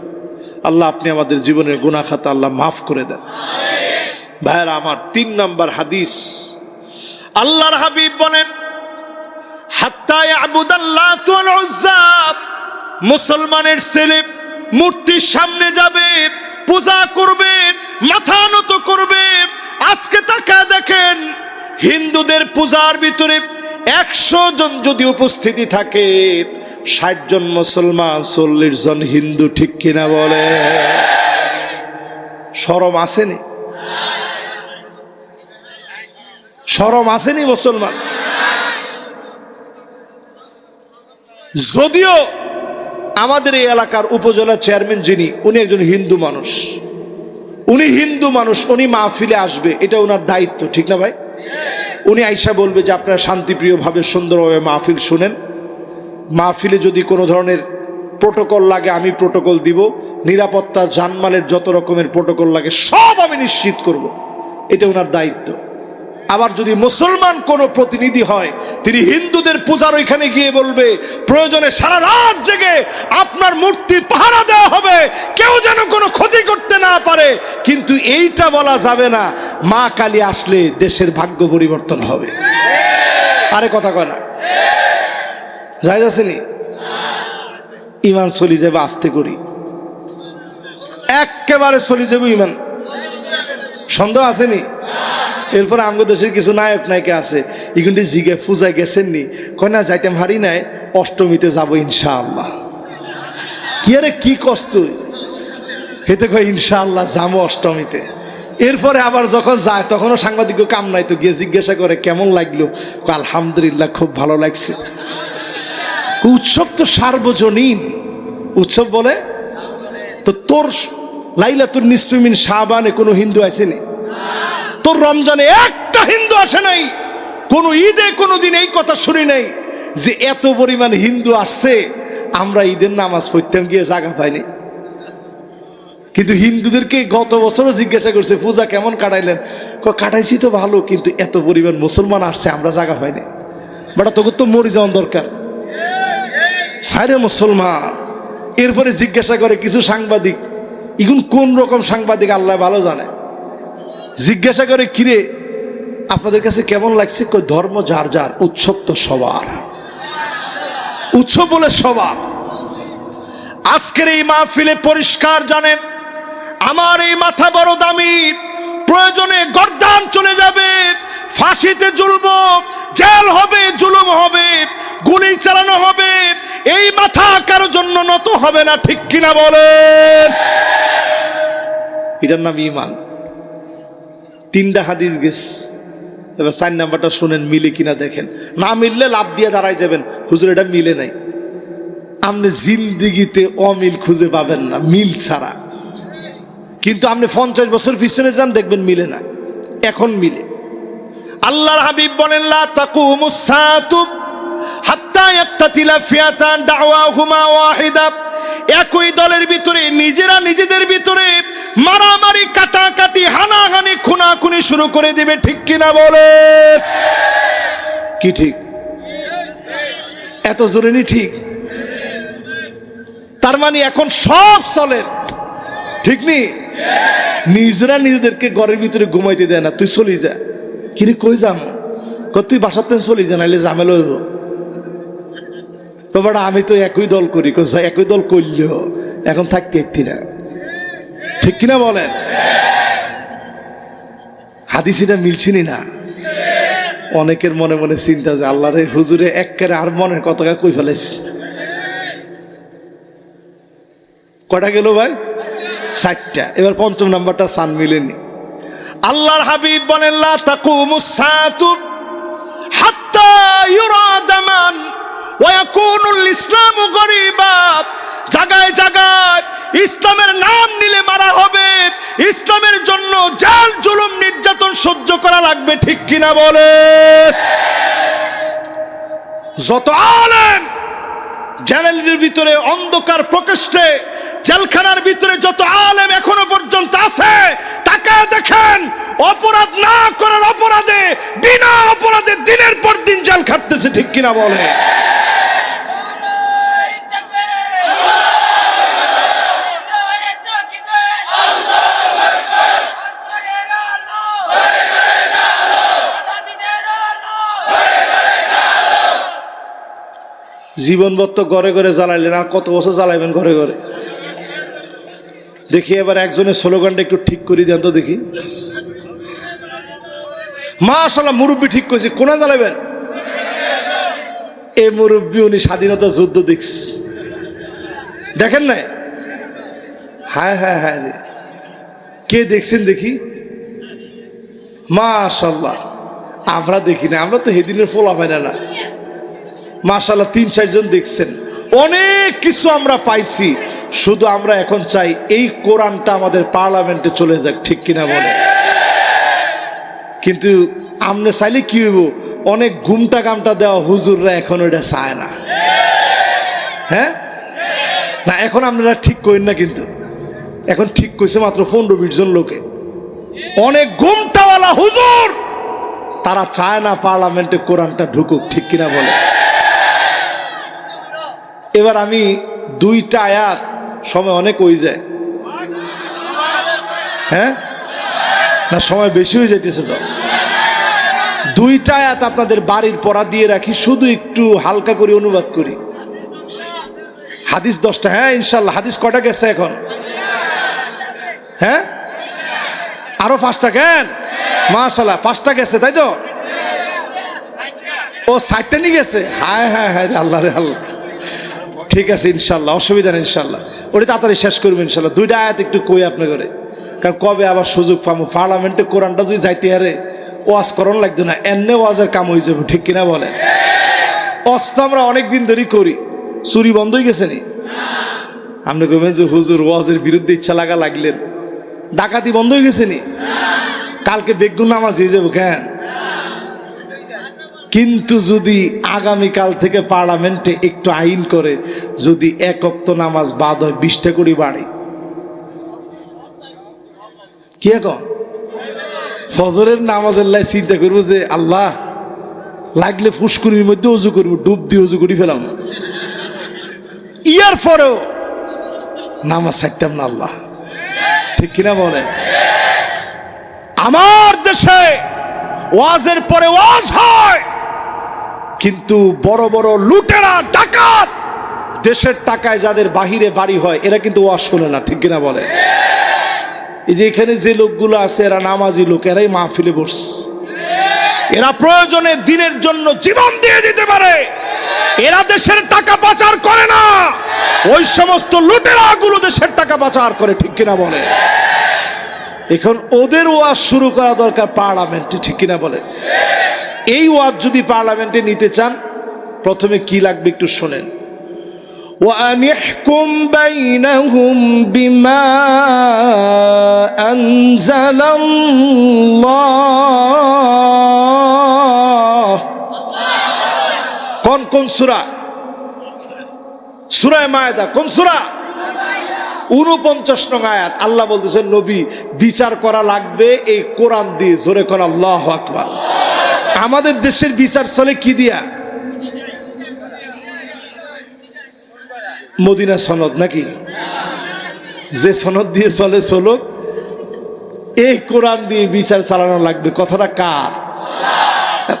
আল্লাহ আপনি আমাদের জীবনের গুনাহ খাতা আল্লাহ মাফ করে দেন। ভাইরা আমার, 3 নাম্বার হাদিস, আল্লাহর হাবিব বলেন হাত্তা ইয়াবুদাল্লাতু ওয়াল উজ্জা, মুসলমানের ছেলে মূর্তির সামনে যাবে, পূজা করবে, মাথা নত করবে। আজকে তাকা দেখেন, হিন্দুদের পূজার ভিতরে 100 জন যদি উপস্থিতি থাকে, 60 জন মুসলমান, 40 জন হিন্দু, ঠিক কিনা বলে? শরম আসেনি? শরম আসেনি মুসলমান? যদিও আমাদের এই এলাকার উপজেলা চেয়ারম্যান যিনি, উনি একজন হিন্দু মানুষ, উনি মাহফিলে আসবে, এটা ওনার দায়িত্ব, ঠিক না ভাই? উনি আইসা বলবে যে আপনারা শান্তিপ্রিয়ভাবে সুন্দরভাবে মাহফিল শুনেন, মাহফিলে যদি কোনো ধরনের প্রোটোকল লাগে আমি প্রোটোকল দিব, নিরাপত্তা জানমালের যত রকমের প্রোটোকল লাগে সব আমি নিশ্চিত করব, এটা ওনার দায়িত্ব। আবার যদি মুসলমান কোনো প্রতিনিধি হয়, তিনি হিন্দুদের পূজার ওইখানে গিয়ে বলবে প্রয়োজনে সারা রাত জেগে আপনার মূর্তি পাহারা দেওয়া হবে, কেউ যেন কোনো ক্ষতি করতে না পারে। কিন্তু এইটা বলা যাবে না মা কালী আসলে দেশের ভাগ্য পরিবর্তন হবে। আরে কথা কয় না, যাই যাচ্ছেনি? ইমান চলি যাবে, আস্তে করি, একেবারে চলি যাবে ইমান, সন্দেহ আসেনি? এরপরে আমাদের দেশের কিছু নায়ক নায়িকা আছে, এগুলি জিগে পূজায় গেছেননি, কয় না যাইতাম হারি নাই, অষ্টমীতে যাবো ইনশাআল্লাহ। কি আরে কি কষ্ট, হেতে কয় ইনশাআল্লাহ যাবো অষ্টমীতে। এরপরে আবার যখন যায় তখনও সাংবাদিক কাম নাই, তো গিয়ে জিজ্ঞাসা করে কেমন লাগলো, আলহামদুলিল্লাহ খুব ভালো লাগছে। উৎসব তো সার্বজনীন উৎসব বলে, তো তোর লাইলাতুন নিসফি মিন শাবানে কোনো হিন্দু আসেনি? তোর রমজানে একটা হিন্দু আসে নাই? কোন ঈদে কোনোদিন এই কথা শুনি নাই যে এত পরিমাণ হিন্দু আসছে, আমরা ঈদের নামাজ পড়তাম গিয়ে জায়গা পাইনি। কিন্তু হিন্দুদেরকে গত বছরও জিজ্ঞাসা করছে পূজা কেমন কাটাইলেন, কাটাইছি তো ভালো, কিন্তু এত পরিমাণ মুসলমান আসছে আমরা জায়গা পাইনি। বাট তোকে তো মরে যাওয়ার দরকার। হায় রে মুসলমান। এরপরে জিজ্ঞাসা করে কিছু সাংবাদিক, এখন কোন রকম সাংবাদিক আল্লাহ ভালো জানে, জিজ্ঞাসা করে কিরে আপনাদের কাছে কেমন লাগছে, কই ধর্ম যার যার, উৎসব তো সবার, উৎসব বলে সবার। আজকের এই মাহফিলে পরিষ্কার জানেন, আমার এই মাথা বড় দামি, প্রয়োজনে গর্দান চলে যাবে, ফাঁসিতে ঝুলব, জেল হবে, জুলুম হবে, গুলি চালানো হবে, এই মাথা কারোর জন্য নত হবে না, ঠিক কিনা বলেন? এটার নাম ঈমান। 3টা হাদিস গেস, এবার 4 নাম্বারটা শুনেন, মিলে কিনা দেখেন। না মিললে লাভ দিয়ে দাঁড়াই যাবেন, হুজুর এটা মিলে নাই। আপনি জিন্দিগিতে অমিল খুঁজে পাবেন না মিল ছাড়া, কিন্তু আপনি 50 বছর পিছনে যান দেখবেন মিলে না, এখন মিলে। আল্লাহর হাবিব বলেন লা তাকুমুস সাআতু হাত্তা ইয়াক্তাতিলা ফিয়াতান দাওয়াহুমা ওয়াহিদা, একই দলের ভিতরে নিজেরা নিজেদের ভিতরে মারামারি, কাটাকাটি, হানাহানি, খুনাখুনি শুরু করে দিবে, ঠিক কিনা বলে? কি ঠিক? এত জোরে নি ঠিক? তার মানে এখন সব চলে, ঠিক নি? নিজেরা নিজেদেরকে ঘরের ভিতরে ঘুমাইতে দেয় না, তুই চলি যা। কিরে কই যাম? তুই বাসাতে চলি যা, নাইলে ঝামেলা হইব। বাবা আমি তো একই দল করি, একই দল করলেও এখন থাকতে একটি না, ঠিক কিনা বলেন? হাদিসিটা মিলছিনি না? অনেকের মনে মনে চিন্তা যে আল্লাহ রে হুজুরে একেবারে আর মনের কথা কই ফেলেছি। কটা গেল ভাই? 4টা। এবার 5ম নাম্বারটা সান মিলেনি। আল্লাহর হাবিব বলেন লা তাকুমুস সাআতু হাত্তা ইউরাদা মান ওয়া ইয়াকুনুল ইসলামু গরীবা, জায়গায় জায়গায় ইসলামের নাম নিলে মারা হবে, ইসলামের জন্য জেল, জুলুম, নির্যাতন সহ্য করা লাগবে, ঠিক কিনা বলে? যত আলেম জেলের ভিতরে অন্ধকার প্রকোষ্ঠে, জেলখানার ভিতরে যত আলেম এখনো পর্যন্ত আছে, তাকে দেখেন অপরাধ না করার অপরাধে, বিনা অপরাধে দিনের পর দিন জেল খাটতেছে, ঠিক কিনা বলে? জীবনভর তো ঘরে ঘরে জ্বালাইলেন, আর কত বছর জ্বালাইবেন ঘরে ঘরে? দেখি এবার একজনের স্লোগানটা একটু ঠিক করে দেন তো দেখি। মাশাআল্লাহ, মুরব্বী ঠিক করেছে। কোনা জ্বালাবেন? এ মুরব্বী উনি স্বাধীনতা যুদ্ধ দেখেন নাই? হায় হায় হায় রে, কে দেখছেন দেখি? মাশাআল্লাহ, আমরা দেখি না, আমরা তো সেদিনের ফোলা পাই না। মাশাআল্লাহ, 3-4 জন দেখছেন। অনেক কিছু আমরা পাইছি, শুধু আমরা এখন চাই এই কোরআনটা আমাদের পার্লামেন্টে চলে যাক, ঠিক কিনা বলে? কিন্তু আমনে চাইলে কি হইব? অনেক ঘুমটা গামটা দেওয়া হুজুররা এখন ওইটা চায় না। হ্যাঁ না, এখন আপনারা ঠিক করেন না, কিন্তু এখন ঠিক কইছে মাত্র 15-20 জন লোকে। অনেক ঘুমটাওয়ালা হুজুর তারা চায় না পার্লামেন্টে কোরআনটা ঢুকুক, ঠিক কিনা বলে? এবার আমি 2টা আয়াত, সময় অনেক হয়ে যায়। হ্যাঁ না, সময় বেশি হয়ে যাইতেছে তো। 2টা আয়াত আপনাদের বাড়ির পড়া দিয়ে রাখি, শুধু একটু হালকা করে অনুবাদ করি। হাদিস 10টা, হ্যাঁ ইনশাল্লাহ। হাদিস কটা গেছে এখন? হ্যাঁ, আরো 5টা কেন? মাশাআল্লাহ, 5টা গেছে, তাই তো? ও 60টা নিয়ে গেছে। হায় হায় হায়, আল্লাহ রে আল্লাহ। ঠিক আছে ইনশাল্লাহ, অসুবিধা নেই ইনশাল্লাহ। ওটা তাড়াতাড়ি শেষ করবো ইনশাল্লাহ। 2টা আয়াত একটু কই আপনি করে, কারণ কবে আবার সুযোগ পাবো পার্লামেন্টে কোরআনটা যদি যাইতে হারে ওয়াজ করণ লাগতো না, এমনি ওয়াজের কাম হয়ে যাবে, ঠিক কিনা বলে? অস্ত আমরা অনেকদিন ধরেই করি, চুরি বন্ধ হয়ে গেছে নি? আপনি কবেন যে হুজুর ওয়াজের বিরুদ্ধে ইচ্ছা লাগলেন, ডাকাতি বন্ধ হয়ে গেছে নি? কালকে বেগুন নামাজ হয়ে যাবো কেন? কিন্তু যদি আগামীকাল থেকে পার্লামেন্টে একটু আইন করে, যদি 1 ওয়াক্ত নামাজ বাদ হয় 20টা করে বাড়ে, কি এখন ফজরের নামাজের লাই চিন্তা করবো যে আল্লাহ লাগলে ফুসকুনির মধ্যে উজু করবো, ডুব দিয়ে উজু করি ফেলাম, ইয়ার পরেও নামাজ ছাড়তাম না আল্লাহ, ঠিক কিনা বলে? আমার দেশে ওয়াজের পরে ওয়াজ হয়, কিন্তু বড় বড় লুটেরা ডাকাত দেশের টাকায় যাদের বাহিরে বাড়ি হয়, এরা কিন্তু ওয়াজ শোনে না, ঠিক কিনা বলে? এই যে এখানে যে লোকগুলো আছে, এরা নামাজি লোক, এরাই মাহফিলে বসছে। এরা প্রয়োজনে দিনের জন্য জীবন দিয়ে দিতে পারে, এরা দেশের টাকা পাচার করে না। ওই সমস্ত লুটেরা গুলো দেশের টাকা পাচার করে, ঠিক কিনা বলে? এখন ওদের ওয়াজ শুরু করা দরকার পার্লামেন্টে, ঠিক কিনা বলে? এই ওয়াজ যদি পার্লামেন্টে নিতে চান, প্রথমে কি লাগবে একটু শোনেন। وأن يحكم بينهم بما أنزل الله। কোন সূরা? সূরা মায়েদা। কোন সূরা? 49 নং আয়াত। আল্লাহ বলতেছেন নবী বিচার করা লাগবে এই কোরআন দিয়ে। জোরে কোন আল্লাহু আকবার। আমাদের দেশের বিচার চলে কি দিয়া? মদিনা সনদ নাকি? যে সনদ দিয়ে চলে চলুক, এই কোরআন দিয়ে বিচার চালানো লাগবে। কথাটা কার?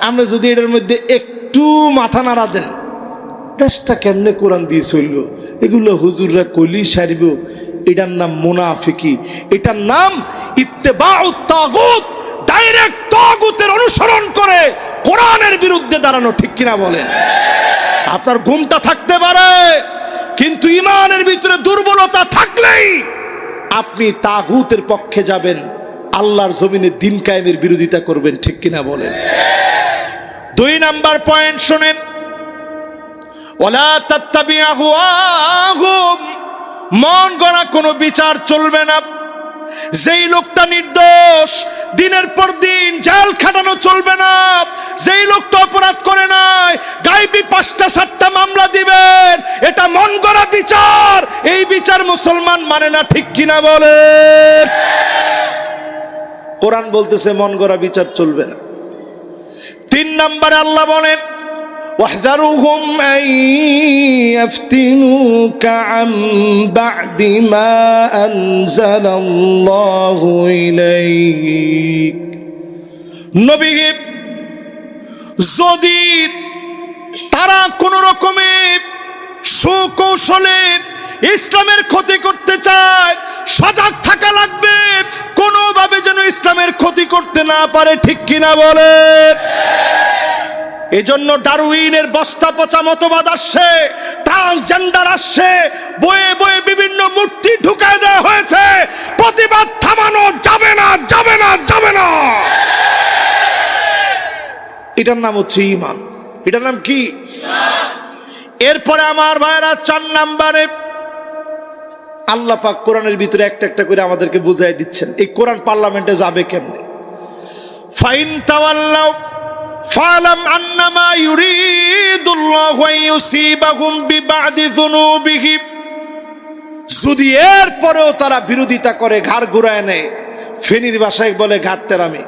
আমরা যদি এটার মধ্যে একটু মাথা নাড়া দেন, দেশটা কেমনে কোরআন দিয়ে চলল? এগুলো হুজুররা কইলি সারিব। এটার নাম মুনাফিকি, এটার নাম ইত্তেবাউত তাগুত। ডাইরেক্ট তাগুতের অনুসরণ করে কোরআনের বিরুদ্ধে দাঁড়ানো, ঠিক কিনা বলেন? আপনার ঘুমটা থাকতে পারে, কিন্তু ইমানের ভিতরে দুর্বলতা থাকলেই আপনি তাগুতের পক্ষে যাবেন, আল্লাহর জমিনে দিন কায়েমের বিরোধিতা করবেন, ঠিক কিনা বলেন? 2 নাম্বার পয়েন্ট শুনেন। ওয়ালা তাত্তাবিউ আহওয়াহুম, মন গড়া কোনো বিচার চলবে না। যেই লোকটা নির্দোষ, দিনের পর দিন জেল খাটানো চলবে না। যেই লোকটা অপরাধ করে নাই, গায়েবী 5টা-7টা মামলা দিবেন, এটা মন গড়া বিচার। এই বিচার মুসলমান মানে না, ঠিক কিনা বলেন? কোরআন বলতেছে মন গড়া বিচার চলবে না। 3 নম্বরে আল্লাহ বলেন واحذرهم أن يفتنوك عن بعد ما أنزل الله إليك। নবী, যদি তারা কোন রকমে সুকৌশলে ইসলামের ক্ষতি করতে চায়, সজাগ থাকা লাগবে কোনোভাবে যেন ইসলামের ক্ষতি করতে না পারে, ঠিক কিনা বলে। এজন্য ডারউইনের বস্তা পচা মতবাদ আসছে, ট্রান্সজেন্ডার আসছে, বয়ে বয়ে বিভিন্ন মূর্তি ঢুকায় দেওয়া হয়েছে। প্রতিবাদ থামানো যাবে না, যাবে না, যাবে না। এটার নাম হচ্ছে ঈমান। এটার নাম কি? এরপরে আমার ভাইরা 4 নম্বরে আল্লাহ পাক কোরআনের ভিতরে একটা একটা করে আমাদেরকে বুঝাই দিচ্ছেন এই কোরআন পার্লামেন্টে যাবে কেমনে। ফাইন তাওয়াল্লাউ ফালাম আন্নামা ইউরিদুল্লাহু আন ইউসিবাহুম বিবাদি যুনুবিহিম, যদি এরপরেও তারা বিরোধিতা করে, ঘাড় ঘুরায় নেয়, ফেনীর ভাষায় বলে ঘাট তেরামি,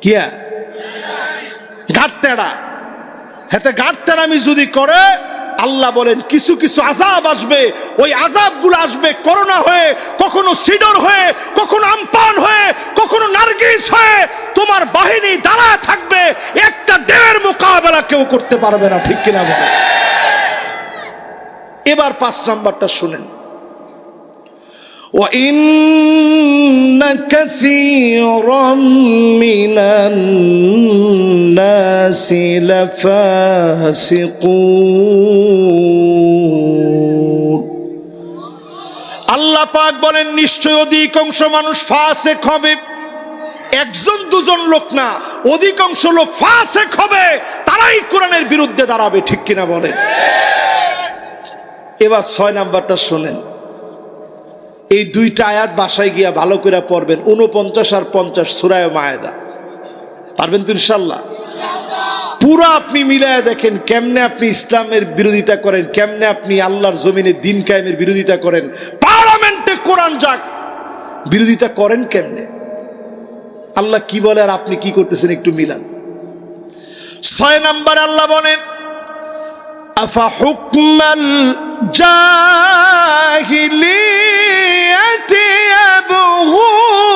কিয়া ঘাট তেড়া, হাতে ঘাট তেরামি যদি করে, আল্লাহ বলেন কিছু কিছু আযাব আসবে। ওই আযাবগুলো আসবে করোনা হয়ে, কখনো সিডর হয়ে, কখনো আমপান হয়ে, কখনো নার্গিস হয়ে। তোমার বাহিনী দাঁড়ায় থাকবে, একটা ডের মোকাবেলা কেউ করতে পারবে না, ঠিক কিনা বলে। এবার 5 নাম্বারটা শুনেন। وَإِنَّ كَثِيرًا مِنَ النَّاسِ لَفَاسِقُونَ। আল্লাহ পাক বলেন নিশ্চয় অধিকাংশ মানুষ ফাসিক হবে। 1 2 লোক না, অধিকাংশ লোক ফাসিক হবে, তারাই কোরআনের বিরুদ্ধে দাঁড়াবে, ঠিক কিনা বলেন। এবার 6 নাম্বারটা শুনেন। এই 2টা আয়াত বাসায় গিয়া ভালো করে পড়বেন, 49 আর 50 সূরা মায়েদা। পারবেন তো ইনশাআল্লাহ? পুরো আপনি মিলায় দেখেন কেমনে আপনি ইসলামের বিরোধিতা করেন, কেমনে আপনি আল্লাহর জমিনে দিন কায়েমের বিরোধিতা করেন, পার্লামেন্টে কোরআন যাক বিরোধিতা করেন কেমনে, আল্লাহ কি বলে আর আপনি কি করতেছেন একটু মিলান। 6 নম্বরে আল্লাহ বলেন আফা হুকমাল জাহিলিয়াতি ইয়াবগুন।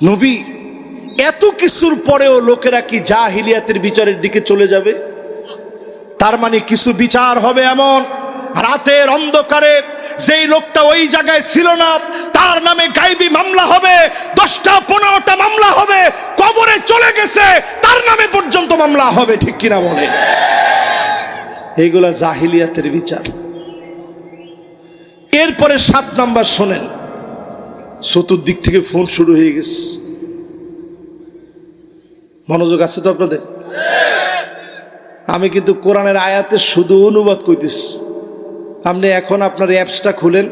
নবী, এত কিছুর পরেও লোকেরা কি জাহিলিয়াতের বিচারের দিকে চলে যাবে? তার মানে কিছু বিচার হবে এমন, রাতের অন্ধকারে যেই লোকটা ওই জায়গায় ছিল না তার নামে গায়েবী মামলা হবে, 10টা 15টা মামলা হবে, কবরে চলে গেছে তার নামে পর্যন্ত মামলা হবে, ঠিক কিনা বলে। এইগুলা জাহিলিয়াতের বিচার। এরপরে 7 নাম্বার শোনেন। চতুর্দিক থেকে ফোন শুরু হয়ে গেছে, মনোযোগ আছে তো আপনাদের? আমি কিন্তু কোরআনের আয়াতে শুধু অনুবাদ কইতেছি। আপনি এখন আপনার অ্যাপসটা খুলেন,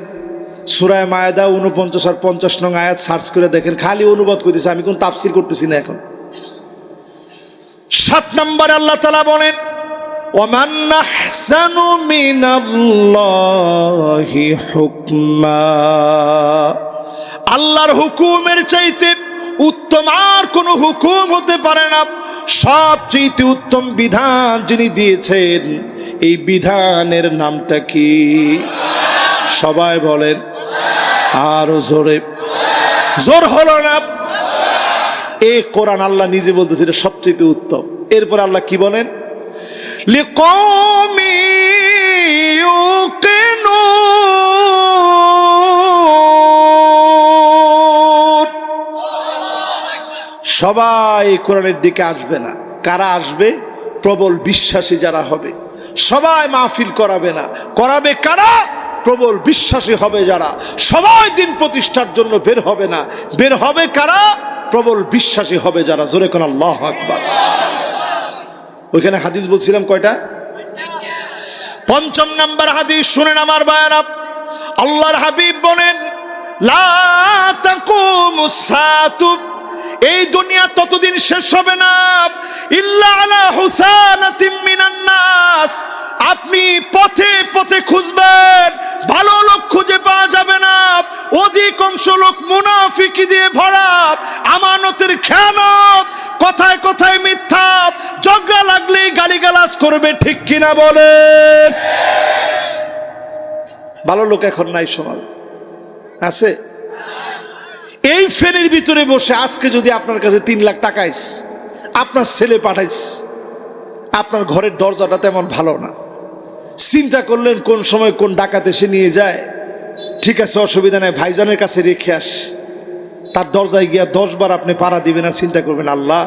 সূরা মায়েদা 49 আর 50 নং আয়াত সার্চ করে দেখেন, খালি অনুবাদ করতেছে, আমি কোন তাফসীর করতেছি না এখন। 7 নম্বরে আল্লাহ তাআলা বলেন ওয়ামান আহসানু মিনাল্লাহি হুকমা, আল্লাহর হুকুমের চাইতে উত্তম আর কোন হুকুম হতে পারে না। সবচেয়ে উত্তম বিধান যিনি দিয়েছেন, এই বিধানের নামটা কি? সবাই বলেন আরো জোরে, জোর হলো না। এই কোরআন আল্লাহ নিজে বলতেছে এটা সবচেয়ে উত্তম। এরপর আল্লাহ কি বলেন? লিকওমি ইউকিনুন। সবাই কোরআনের দিকে আসবে না। কারা আসবে? প্রবল বিশ্বাসী যারা হবে। সবাই মাহফিল করাবে না, করাবে কারা? প্রবল বিশ্বাসী হবে যারা। সবাই দিন প্রতিষ্ঠার জন্য বের হবে না, বের হবে কারা? প্রবল বিশ্বাসী হবে যারা। জোরে কোন আল্লাহু আকবার। ওইখানে হাদিস বলছিলাম কয়টা? 5 নম্বর হাদিস শুনেন আমার ভাইরা। আল্লাহর হাবিব বলেন লা তাকুমুস সাআতু, এই দুনিয়া ততদিন শেষ হবে না ইল্লা আলা হুসানাতিম মিনান নাস, আপনি পথে পথে খুঁজবেন, ভালো লোক খুঁজে পাওয়া যাবে না। অধিকাংশ লোক মুনাফিকি দিয়ে ভরা, আমানতের খেয়ানত, কথায় কথায় মিথ্যা, ঝগড়া লাগলেই গালিগালাজ করবে, ঠিক কিনা বলেন? ভালো লোক এখন নাই সমাজ, আছে? এই ফেনের ভিতরে বসে আজকে যদি আপনার কাছে 3 লাখ টাকা আপনার ছেলে পাঠাইছে, আপনার ঘরের দরজাটা তেমন ভালো না, চিন্তা করলেন কোন সময় কোন ডাকাত এসে নিয়ে যায়, ঠিক আছে অসুবিধা নেই, ভাইজানের কাছে রেখে আস। তার দরজায় গিয়া 10 বার আপনি পাড়া দিবেন আর চিন্তা করবেন আল্লাহ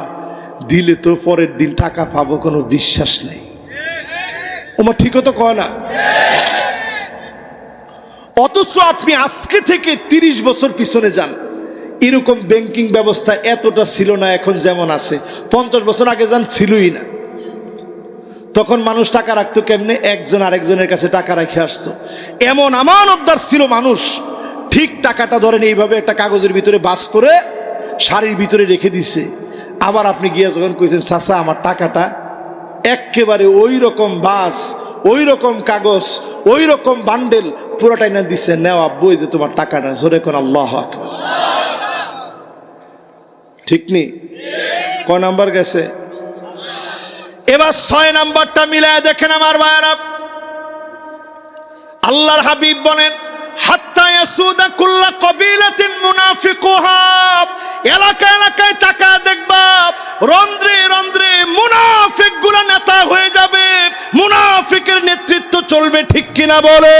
দিলে তো পরের দিন টাকা পাবো, কোনো বিশ্বাস নেই। ওমা ঠিকও তো কয় না। অথচ আপনি আজকে থেকে 30 বছর পিছনে যান, এরকম ব্যাংকিং ব্যবস্থা এতটা ছিল না এখন যেমন আছে। 50 বছর আগে যান, ছিলই না। তখন মানুষ টাকা রাখতো কেমনে? একজন আরেকজনের কাছে টাকা রেখে আসতো। এমন আমানতদার ছিল মানুষ, ঠিক টাকাটা ধরেন এইভাবে একটা কাগজের ভিতরে বাস করে শাড়ির ভিতরে রেখে দিছে। আবার আপনি গিয়ে যখন কইছেন চাচা আমার টাকাটা, একেবারে ওই রকম বাস, ওই রকম কাগজ, ওই রকম বান্ডেল পুরোটাই না দিচ্ছে, নেও আব্বু এই যে তোমার টাকাটা। জোরে কোন আল্লাহু আকবার। ঠিক নি? কয় নাম্বার গেছে? এবার 6 নাম্বারটা মিলায় দেখেন আমার ভাইরা। আল্লাহর হাবিব বলেন হাত্তা ইয়াসুদা কুল্লা কবিলাতিন মুনাফিকুহা, এলাকা এলাকায় টাকা দেখবা, রন্ধ্রে রন্ধ্রে মুনাফিকগুলো নেতা হয়ে যাবে, মুনাফিকের নেতৃত্ব চলবে। ঠিক কিনা বলে?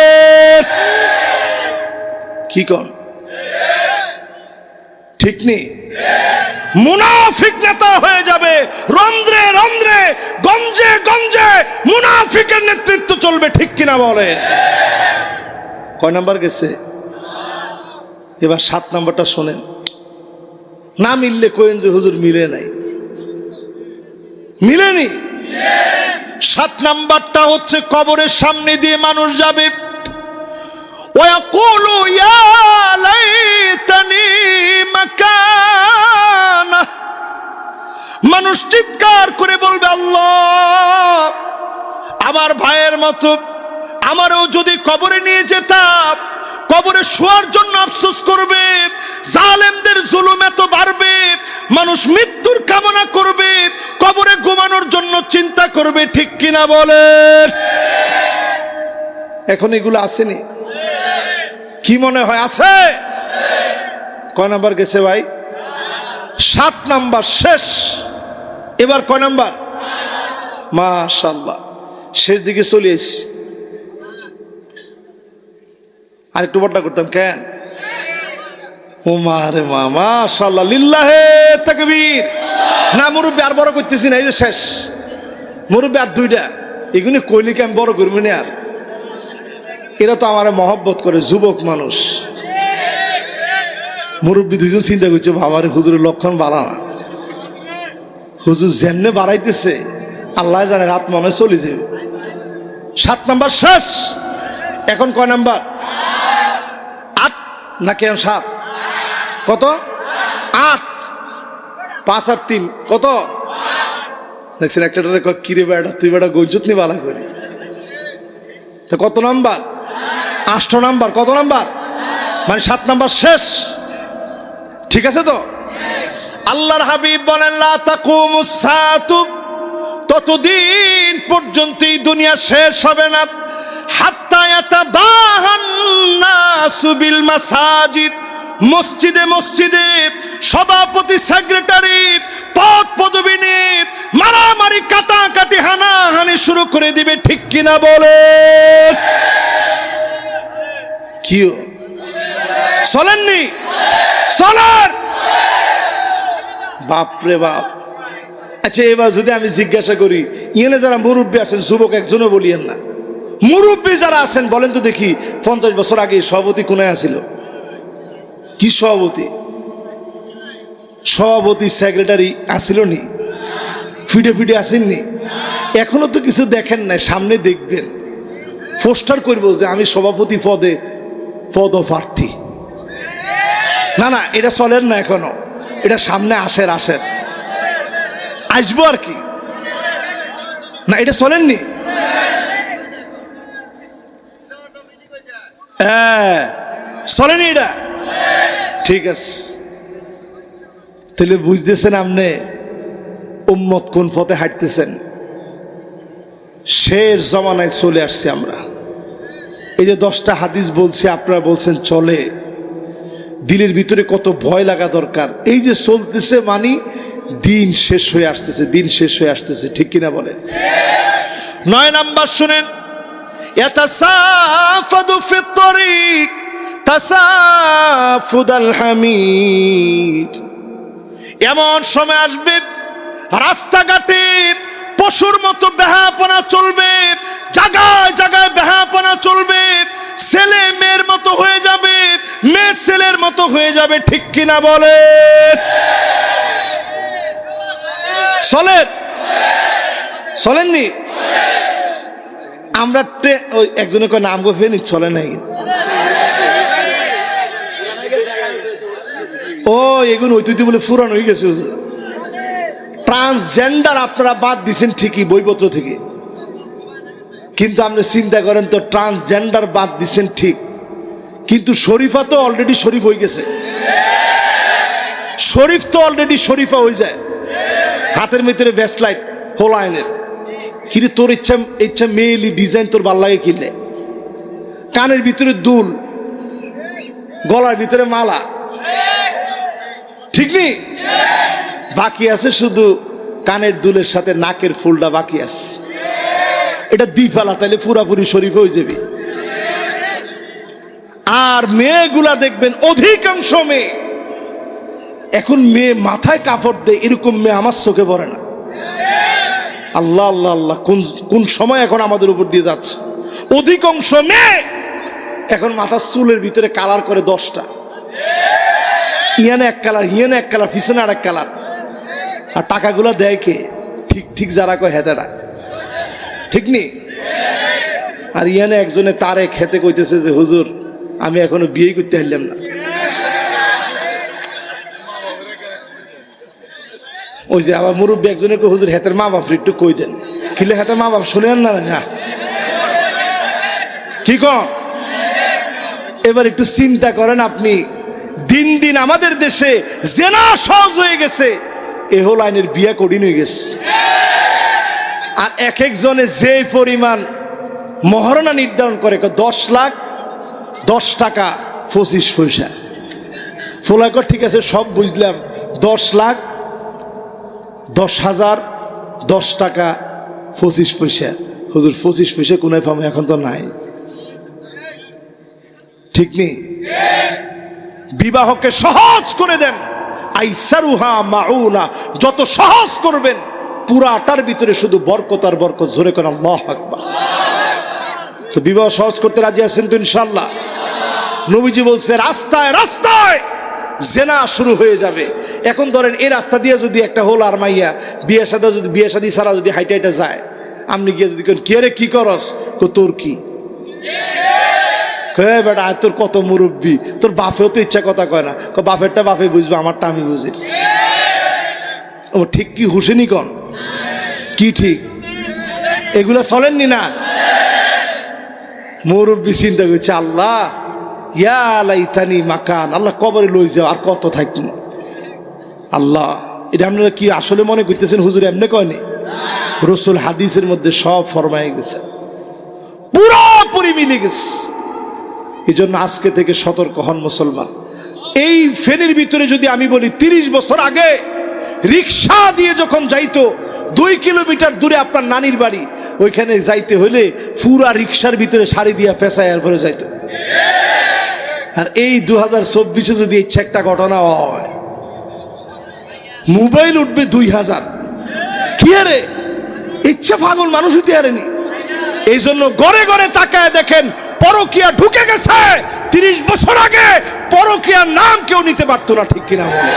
কি কোন ঠিক নেই? মুনাফিক নেতা হয়ে যাবে, রন্ধ্রে রন্ধ্রে গঞ্জে গঞ্জে মুনাফিকের নেতৃত্ব চলবে। ঠিক কিনা বলে? কয় নাম্বার গেছে? এবার 7 নাম্বারটা শোনেন। না মিললে কোয়েন যে হুজুর মিলে নাই, মিলেনি। 7 নাম্বারটা হচ্ছে কবরের সামনে দিয়ে মানুষ যাবে, ওয়াকুলু ইয়া লাইতানি মাকানা, মানুষ চিৎকার করে বলবে আল্লাহ আমার ভাইয়ের মতো আমারও যদি কবরে নিয়ে যেতাম। কবরে শোয়ার জন্য আফসোস করবে, জালেমদের জুলুম এত বাড়বে, মানুষ মৃত্যুর কামনা করবে, কবরে ঘুমানোর জন্য চিন্তা করবে। ঠিক কিনা বলেন? এখন এগুলো আসেনি? কি মনে হয় আছে? কয় নাম্বার গেছে ভাই? 7 নাম্বার শেষ। এবার কয় নাম্বার? মাশাআল্লাহ, শেষ দিকে চলে এসেছি। আর একটু বড়টা করতাম কেন? ও মারে মা, মাশাআল্লাহ, লিল্লাহে তাকবীর। না মুরব্বী আর বড় করতেছি না, এই যে শেষ। মুরব্বী আর 2টা, এগুলো কইলিকে আমি বড় করবো না। আর এরা তো আমার মহব্বত করে, যুবক মানুষ। মুরব্বী 2জন চিন্তা করছে বাবারে হুজুরের লক্ষণ বাড়া না, হুজুর যেমনে বাড়াইতেছে আল্লাহ জানে রাত মনে চলে যাবে। 7 নাম্বার শেষ। এখন কয় নাম্বার? 8 নাকি 7? কত? 8। 5 আর 3 কত? দেখছেন একটা কিরে বেড়া তুই বেড়া গঞ্জুত নি বালা করি। তো কত নাম্বার? 8 নাম্বার। কত নাম্বার? মানে 7 নাম্বার শেষ। ঠিক আছে তো? আল্লাহর হাবিব বলেন লা তাকুমুস সাআতু, ততদিন পর্যন্ত এই দুনিয়া শেষ হবে না, হাত্তা ইয়াতাবাহান নাসু বিল মাসাজিদ, মসজিদে মসজিদে সভাপতি সেক্রেটারি পদ পদবি নিয়ে মারামারি কাটাকাটি হানাহানি শুরু করে দিবে। ঠিক কিনা বলে? কি চলেননি? চলেন। বাপরে বাপ। আচ্ছা এবার যদি আমি জিজ্ঞাসা করি, ইয়েনে যারা মুরব্বী আছেন, যুবক একজনও বলিয়েন না, মুরব্বী যারা আছেন বলেন তো দেখি 50 বছর আগে সভাপতি কোনায় আছিল? কি সভাপতি? সভাপতি সেক্রেটারি আসিল নি? ফিডে ফিডে আসেননি? এখনো তো কিছু দেখেন নাই, সামনে দেখবেন। পোস্টার করবো যে আমি সভাপতি পদে পদপ্রার্থী। না না, এটা চলেন না এখনো, এটা সামনে আসের আসবো আর কি। না এটা চলেননি? হ্যাঁ চলেনি এটা? ঠিক আছে, তাহলে বুঝতেছেন আপনি উম্মত কোন পথে হাঁটতেছেন। শেষ জমানায় চলে আসছে আমরা। এই যে 10টা হাদিস বলছি, আপনারা বলছেন চলে, দিলের ভিতরে কত ভয় লাগা দরকার। এই যে চলতেছে মানি দিন শেষ হয়ে আসতেছে, দিন শেষ হয়ে আসতেছে, ঠিক কিনা বলেন? 9 নাম্বার শুনেন, ইয়াতাসাফাদু ফিত তরিক তাসাফুদাল হামিদ। এমন সময় আসবে রাস্তাঘাটে পশুর মতো বেহাপনা চলবে, জায়গায় জায়গায় বেহাপনা চলবে, ছেলে মেয়ের মতো হয়ে যাবে, মেয়ে ছেলের মতো হয়ে যাবে, ঠিক কিনা বলে? চলেন চলেননি? আমরা ওই একজনের কয় নাম গোফেনি চলে নাই। ও এগুলো ওইতুই বলে ফুরান হয়ে গেছে। ট্রান্সজেন্ডার আপনারা বাদ দিছেন ঠিকই বইপত্র থেকে, কিন্তু আপনি চিন্তা করেন তো, ট্রান্সজেন্ডার বাদ দিছেন ঠিক, কিন্তু শরীফা তো অলরেডি শরীফ হয়ে গেছে। শরীফ তো অলরেডি শরীফা হয়ে যায়। হাতের ভিতরে ব্যাসলাইট হোল আইনের, কিন্তু তোর ইচ্ছা মেয়েলি ডিজাইন তোর ভাল লাগে কিনলে, কানের ভিতরে দুল, গলার ভিতরে মালা, ঠিক নেই? বাকি আছে শুধু কানের দুলের সাথে নাকের ফুলটা বাকি আছে, এটা দিফালা, তাহলে পুরাপুরি শরীফ হয়ে যাবে। আর মেয়েগুলা দেখবেন অধিকাংশ মেয়ে এখন মেয়ে মাথায় কাপড় দেয়, এরকম মেয়ে আমার চোখে পড়ে না। আল্লাহ আল্লাহ আল্লাহ, কোন সময় এখন আমাদের উপর দিয়ে যাচ্ছে। অধিকাংশ মেয়ে এখন মাথার চুলের ভিতরে কালার করে 10টা, ইয়ানে এক কালার, হিয়ানে এক কালার, পিছনে আর এক কালার। আর টাকাগুলো দেয় কে? ঠিক ঠিক যারা কয় হেতেরা, ঠিক নেই? আর ইয়ানে একজনে তারে খেতে কইতেছে যে হুজুর আমি এখনো বিয়ে করতে পারলাম না। ওই যে আবার মুরব্বী একজনে কই হুজুর হেতের মা বাপ একটু কই দেন, কিলে হেতের মা বাপ শুনেন না না কি কন? এবার একটু চিন্তা করেন আপনি, দিন দিন আমাদের দেশে জেনা সহজ হয়ে গেছে, এ হল আইনের বিয়ে কঠিন হয়ে গেছে। আর এক একজনে যে পরিমাণ মহারণা নির্ধারণ করে, 10 লাখ 10 টাকা 25 পয়সা। ফোলাকর ঠিক আছে সব বুঝলাম, 10 লাখ 10,000 10 টাকা 25 পয়সা। হুজুর 25 পয়সা কোনায় পাবো, এখন তো নাই, ঠিক নেই? বিবাহকে সহজ করে দেন, আইসারুহা মাউনা, যত সহজ করবেন পুরাটার ভিতরে শুধু বরকত আর বরকত। জোরে করেন আল্লাহু আকবার। তো বিবাহ সহজ করতে রাজি আছেন তো ইনশাআল্লাহ? নবীজি বলছে রাস্তায় রাস্তায় জেনা শুরু হয়ে যাবে। এখন ধরেন এই রাস্তা দিয়ে যদি একটা হোল আর মাইয়া বিয়ে শাদী ছাড়া যদি হাইটা হাইটা যায়, আপনি গিয়ে যদি কে রে কি করস, তোর কি বেটা, তোর কত মুরব্বী, তোর বাপেও তো ইচ্ছা কথা কয় না, বাপেরটা বাপে বুঝবে, আমারটা আমি বুঝি। ও ঠিক কি হুসেনি কন কি ঠিক? এগুলো চলেননি না? মুরব্বী চিন্তা করছে আল্লাহ ইয়া লাইতানি মাকান, আল্লাহ কবরে লই যাও, আর কত থাকি আল্লাহ। এটা আপনারা কি আসলে মনে করতেছেন হুজুর এমনি কয়নি? রসুল হাদিসের মধ্যে সব ফরমায়ে গেছে, পুরোপুরি মিলে গেছে। এই জন্য আজকে থেকে সতর্ক হন মুসলমান। এই ফেনীর ভিতরে যদি আমি বলি 30 বছর আগে রিক্সা দিয়ে যখন যাইতো 2 কিলোমিটার দূরে আপনার নানির বাড়ি, ওইখানে যাইতে হলে পুরা রিক্সার ভিতরে শাড়ি দিয়া পেঁচায় এরপরে যাইতো। আর এই 2024-এ যদি ইচ্ছা একটা ঘটনা হয়, মোবাইল উঠবে 2000, কি আরে ইচ্ছা পাগল মানুষ হইতে পারেনি। এই জন্য ঘরে ঘরে তাকায় দেখেন পরকিয়া ঢুকে গেছে। 30 বছর আগে পরকিয়ার নাম কেউ নিতে পারতো না, ঠিক কিনা বলে?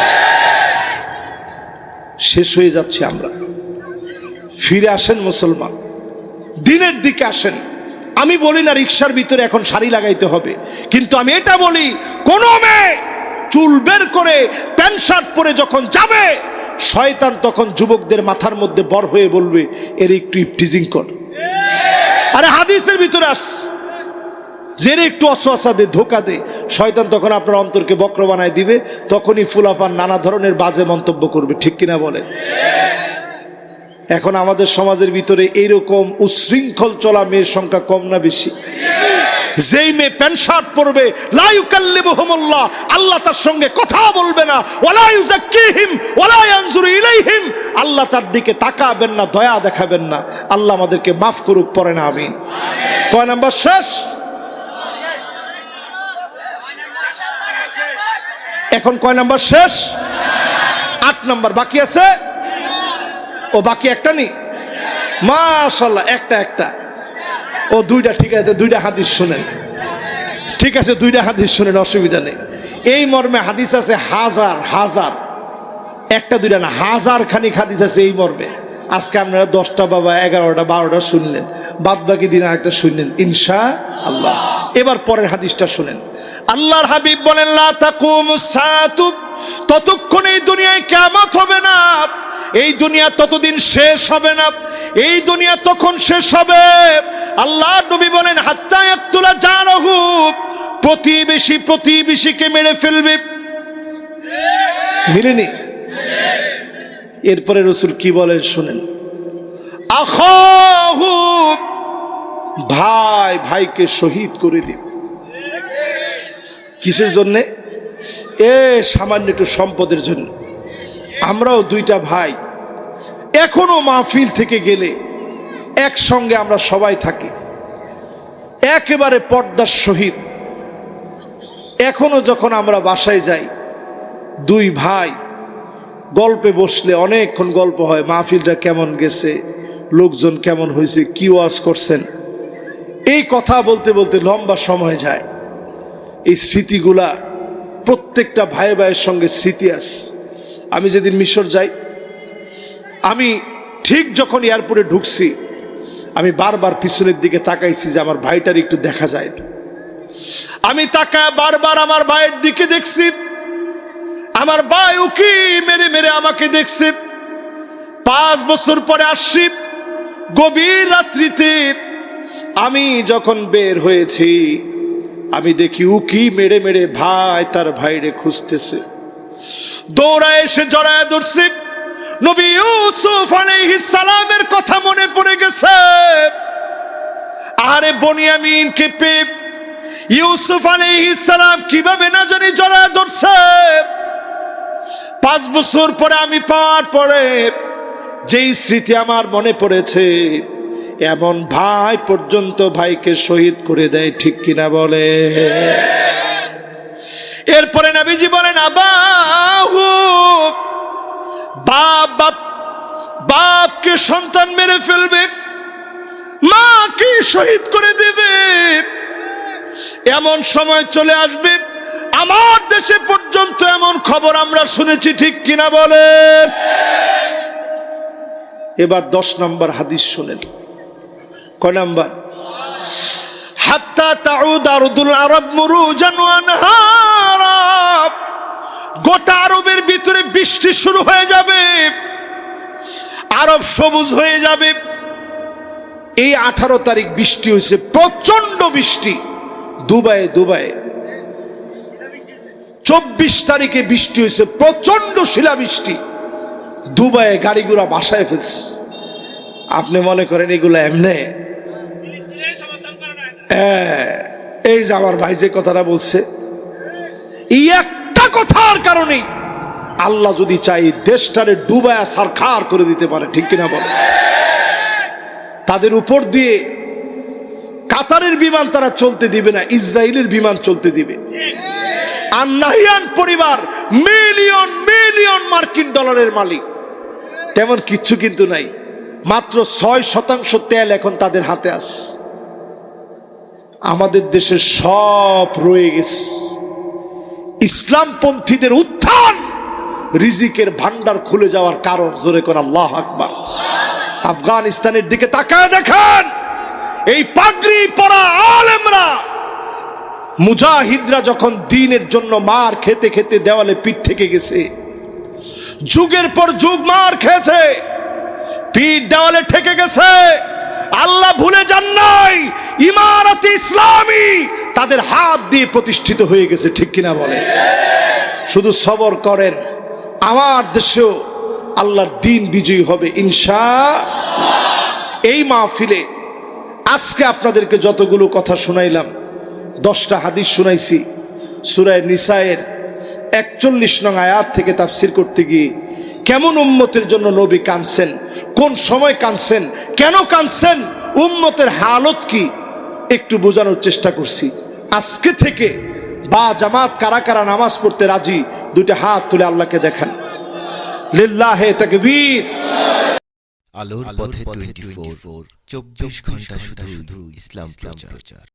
শেষ হয়ে যাচ্ছে আমরা। ফিরে আসেন মুসলমান, দিনের দিকে আসেন। আমি বলি না রিক্সার ভিতরে এখন শাড়ি লাগাইতে হবে, কিন্তু আমি এটা বলি কোন মেয়ে চুল বের করে প্যান্ট শার্ট পরে যখন যাবে, শয়তান তখন যুবকদের মাথার মধ্যে বর হয়ে বলবে এর একটু ইফটিজিং কর। আরে হাদিসের ভিতরে আস যে একটু অসওয়াসা দে, ধোকা দে, শয়তান তখন আপনার অন্তরকে বক্র বানায় দিবে। তখনই ফুলাপান নানা ধরনের বাজে মন্তব্য করবে, ঠিক কিনা বলেন? এখন আমাদের সমাজের ভিতরে এইরকম উচ্ছৃঙ্খল চলা মেয়ের সংখ্যা কম না বেশি? যেই মেয়ে প্যান্ট শার্ট পরবে লা ইউকাল্লিমুহুমুল্লাহ, আল্লাহ তার সঙ্গে কথা বলবে না, ওয়ালা ইউযাক্কিহিম ওয়ালা ইয়ানজুরু ইলাইহিম, আল্লাহ তার দিকে তাকাবেন না, দয়া দেখাবেন না। আল্লাহ আমাদেরকে মাফ করুক, পড়ে না আমিন। কয় নাম্বার শেষ? এখন কয় নাম্বার শেষ? 8 নাম্বার বাকি আছে। ও বাকি একটা নেই, মাশাআল্লাহ, একটা ও দুইটা, ঠিক আছে, দুইটা হাদিস শুনেন, ঠিক আছে, দুইটা হাদিস শুনেন, অসুবিধা নেই। এই মর্মে হাদিস আছে হাজার, একটা দুইটা না, হাজার খানিক হাদিস আছে এই মর্মে। আজকে আপনারা 10টা বাবা 11টা 12টা শুনলেন, বাদ বাকি দিন আরেকটা শুনলেন ইনশাআল্লাহ। এবার পরের হাদিসটা শুনেন। আল্লাহর হাবিব বলেন, লা তাকুমুস সাআতু, ততক্ষণ এই দুনিয়ায় কিয়ামত হবে না, এই দুনিয়া ততদিন শেষ হবে না, এই দুনিয়া তখন শেষ হবে। আল্লাহর নবী বলেন, হাত্তা ইয়াকতুলা জারহু, প্রতিবেশীকে মেরে ফেলবে। মিলেনি? এরপরে রাসূল কি বলেন শুনেন, আখাহু, ভাইকে শহীদ করে দিবে। কিসের জন্য? সামান্য একটু সম্পদের জন্য। আমরাও 2টা ভাই, এখনো মাহফিল থেকে গেলে একসঙ্গে আমরা সবাই থাকি, একেবারে পর্দার সহিত। এখনো যখন আমরা বাসায় যাই, 2 ভাই গল্পে বসলে অনেকক্ষণ গল্প হয়, মাহফিলটা কেমন গেছে, লোকজন কেমন হয়েছে, কি ওয়াজ করছেন, এই কথা বলতে বলতে লম্বা সময় যায়। এই স্মৃতিগুলা প্রত্যেকটা ভাইয়ের সঙ্গে স্মৃতি আছে। আমি যেদিন মিশর যাই, আমি ঠিক যখন এয়ারপোর্টে ঢুকছি, আমি বারবার পিছনের দিকে তাকাইছি যে আমার ভাইটার একটু দেখা যায়। আমি তাকায় বারবার আমার ভাইয়ের দিকে দেখছি, আমার ভাই উকি মেরে মেরে আমাকে দেখছে। 5 বছর পরে আসছি, গভীর রাত্রিতে আমি যখন বের হয়েছি, আমি দেখি উকি মেরে মেরে ভাই তার ভাইরে খুঁজতেছে। দৌড়ায় এসে জড়ায় ধরছে। নবী ইউসুফ আলাইহিস সালামের কথা মনে পড়ে গেছে। আরে বনিয়ামিনকে পেয়ে ইউসুফ আলাইহিস সালাম কিভাবে না জানি জড়ায় ধরছে। 5 বছর পরে আমি পাওয়ার পরে যেই স্মৃতি আমার মনে পড়েছে, এমন ভাই পর্যন্ত ভাইকে শহীদ করে দেয়, ঠিক কিনা বলে? এরপরে নবীজি বলেন, আবাহু, বাপকে সন্তান মেরে ফেলবে, মাকে শহীদ করে দেবে। এমন সময় চলে আসবে, আমার দেশে পর্যন্ত এমন খবর আমরা শুনেছি, ঠিক কিনা বলেন? এবার 10 নম্বর হাদিস শুনেন। কয় নাম্বার? হাত্তা তাউদ আরদুল আরব মুরুজান ওয়া আনহারা, গোটা আরবের ভিতরে বৃষ্টি শুরু হয়ে যাবে, আরব সবুজ হয়ে যাবে। এই 18 তারিখ বৃষ্টি হয়েছে, প্রচন্ড বৃষ্টি দুবাইয়ে। 24 তারিখে বৃষ্টি হয়েছে, প্রচন্ড শিলাবৃষ্টি দুবাইয়ে, গাড়িগুলা ভাসায় ফেলছে। আপনি মনে করেন এগুলো এমনে? এই যে আমার ভাই যে কথাটা বলছে, এই একটা কথার কারণে আল্লাহ যদি চাই দেশটারে ডুবায়া সারখার করে দিতে পারে, ঠিক কিনা বলে? তাদের উপর দিয়ে কাতারের বিমান তারা চলতে দিবে না, ইসরায়েলের বিমান চলতে দিবে। আর নাহিয়ান পরিবার মিলিয়ন মিলিয়ন মার্কিন ডলারের মালিক, তেমন কিচ্ছু কিন্তু নাই। মাত্র 6% তেল এখন তাদের হাতে আছে। আমাদের দেশে সব রয়ে গেছে। ইসলামপন্থীদের উত্থান রিজিকের ভান্ডার খুলে যাওয়ার কারণ, জোরে কোন আল্লাহু আকবার। আফগানিস্তানের দিকে তাকায় দেখেন, এই পাগড়ি পরা আলেমরা, মুজাহিদরা যখন দ্বীনের জন্য মার খেতে খেতে দেওয়ালে পিঠ থেকে গেছে, যুগের পর যুগ মার খেয়েছে, পিঠ দেওয়ালে ঠেকে গেছে, আল্লাহ ভুলে যান নাই। ইমারতে ইসলামী তাদের হাত দিয়ে প্রতিষ্ঠিত হয়ে গেছে, ঠিক কিনা বলে? শুধু সবর করেন, আমার দেশেও আল্লাহর দ্বীন বিজয়ী হবে ইনশাআল্লাহ। এই মাহফিলে আজকে আপনাদেরকে যতগুলো কথা শোনাইলাম, 10টা হাদিস শুনাইছি। সূরা নিসায়ের 41 নং আয়াত থেকে তাফসীর করতে গিয়ে কেমন উম্মতের জন্য নবী কাঁদছেন, কোন সময় কাঁদছেন, কেন কাঁদছেন, উম্মতের হালত কি একটু বোঝানোর চেষ্টা করছি। আজকে থেকে বা জামাত কারা কারা নামাজ পড়তে রাজি, দুইটা হাত তুলে আল্লাহকে দেখান। লিল্লাহে তাকবীর। আলোর পথে 24 24 ঘন্টা শুধু ইসলাম প্রচার।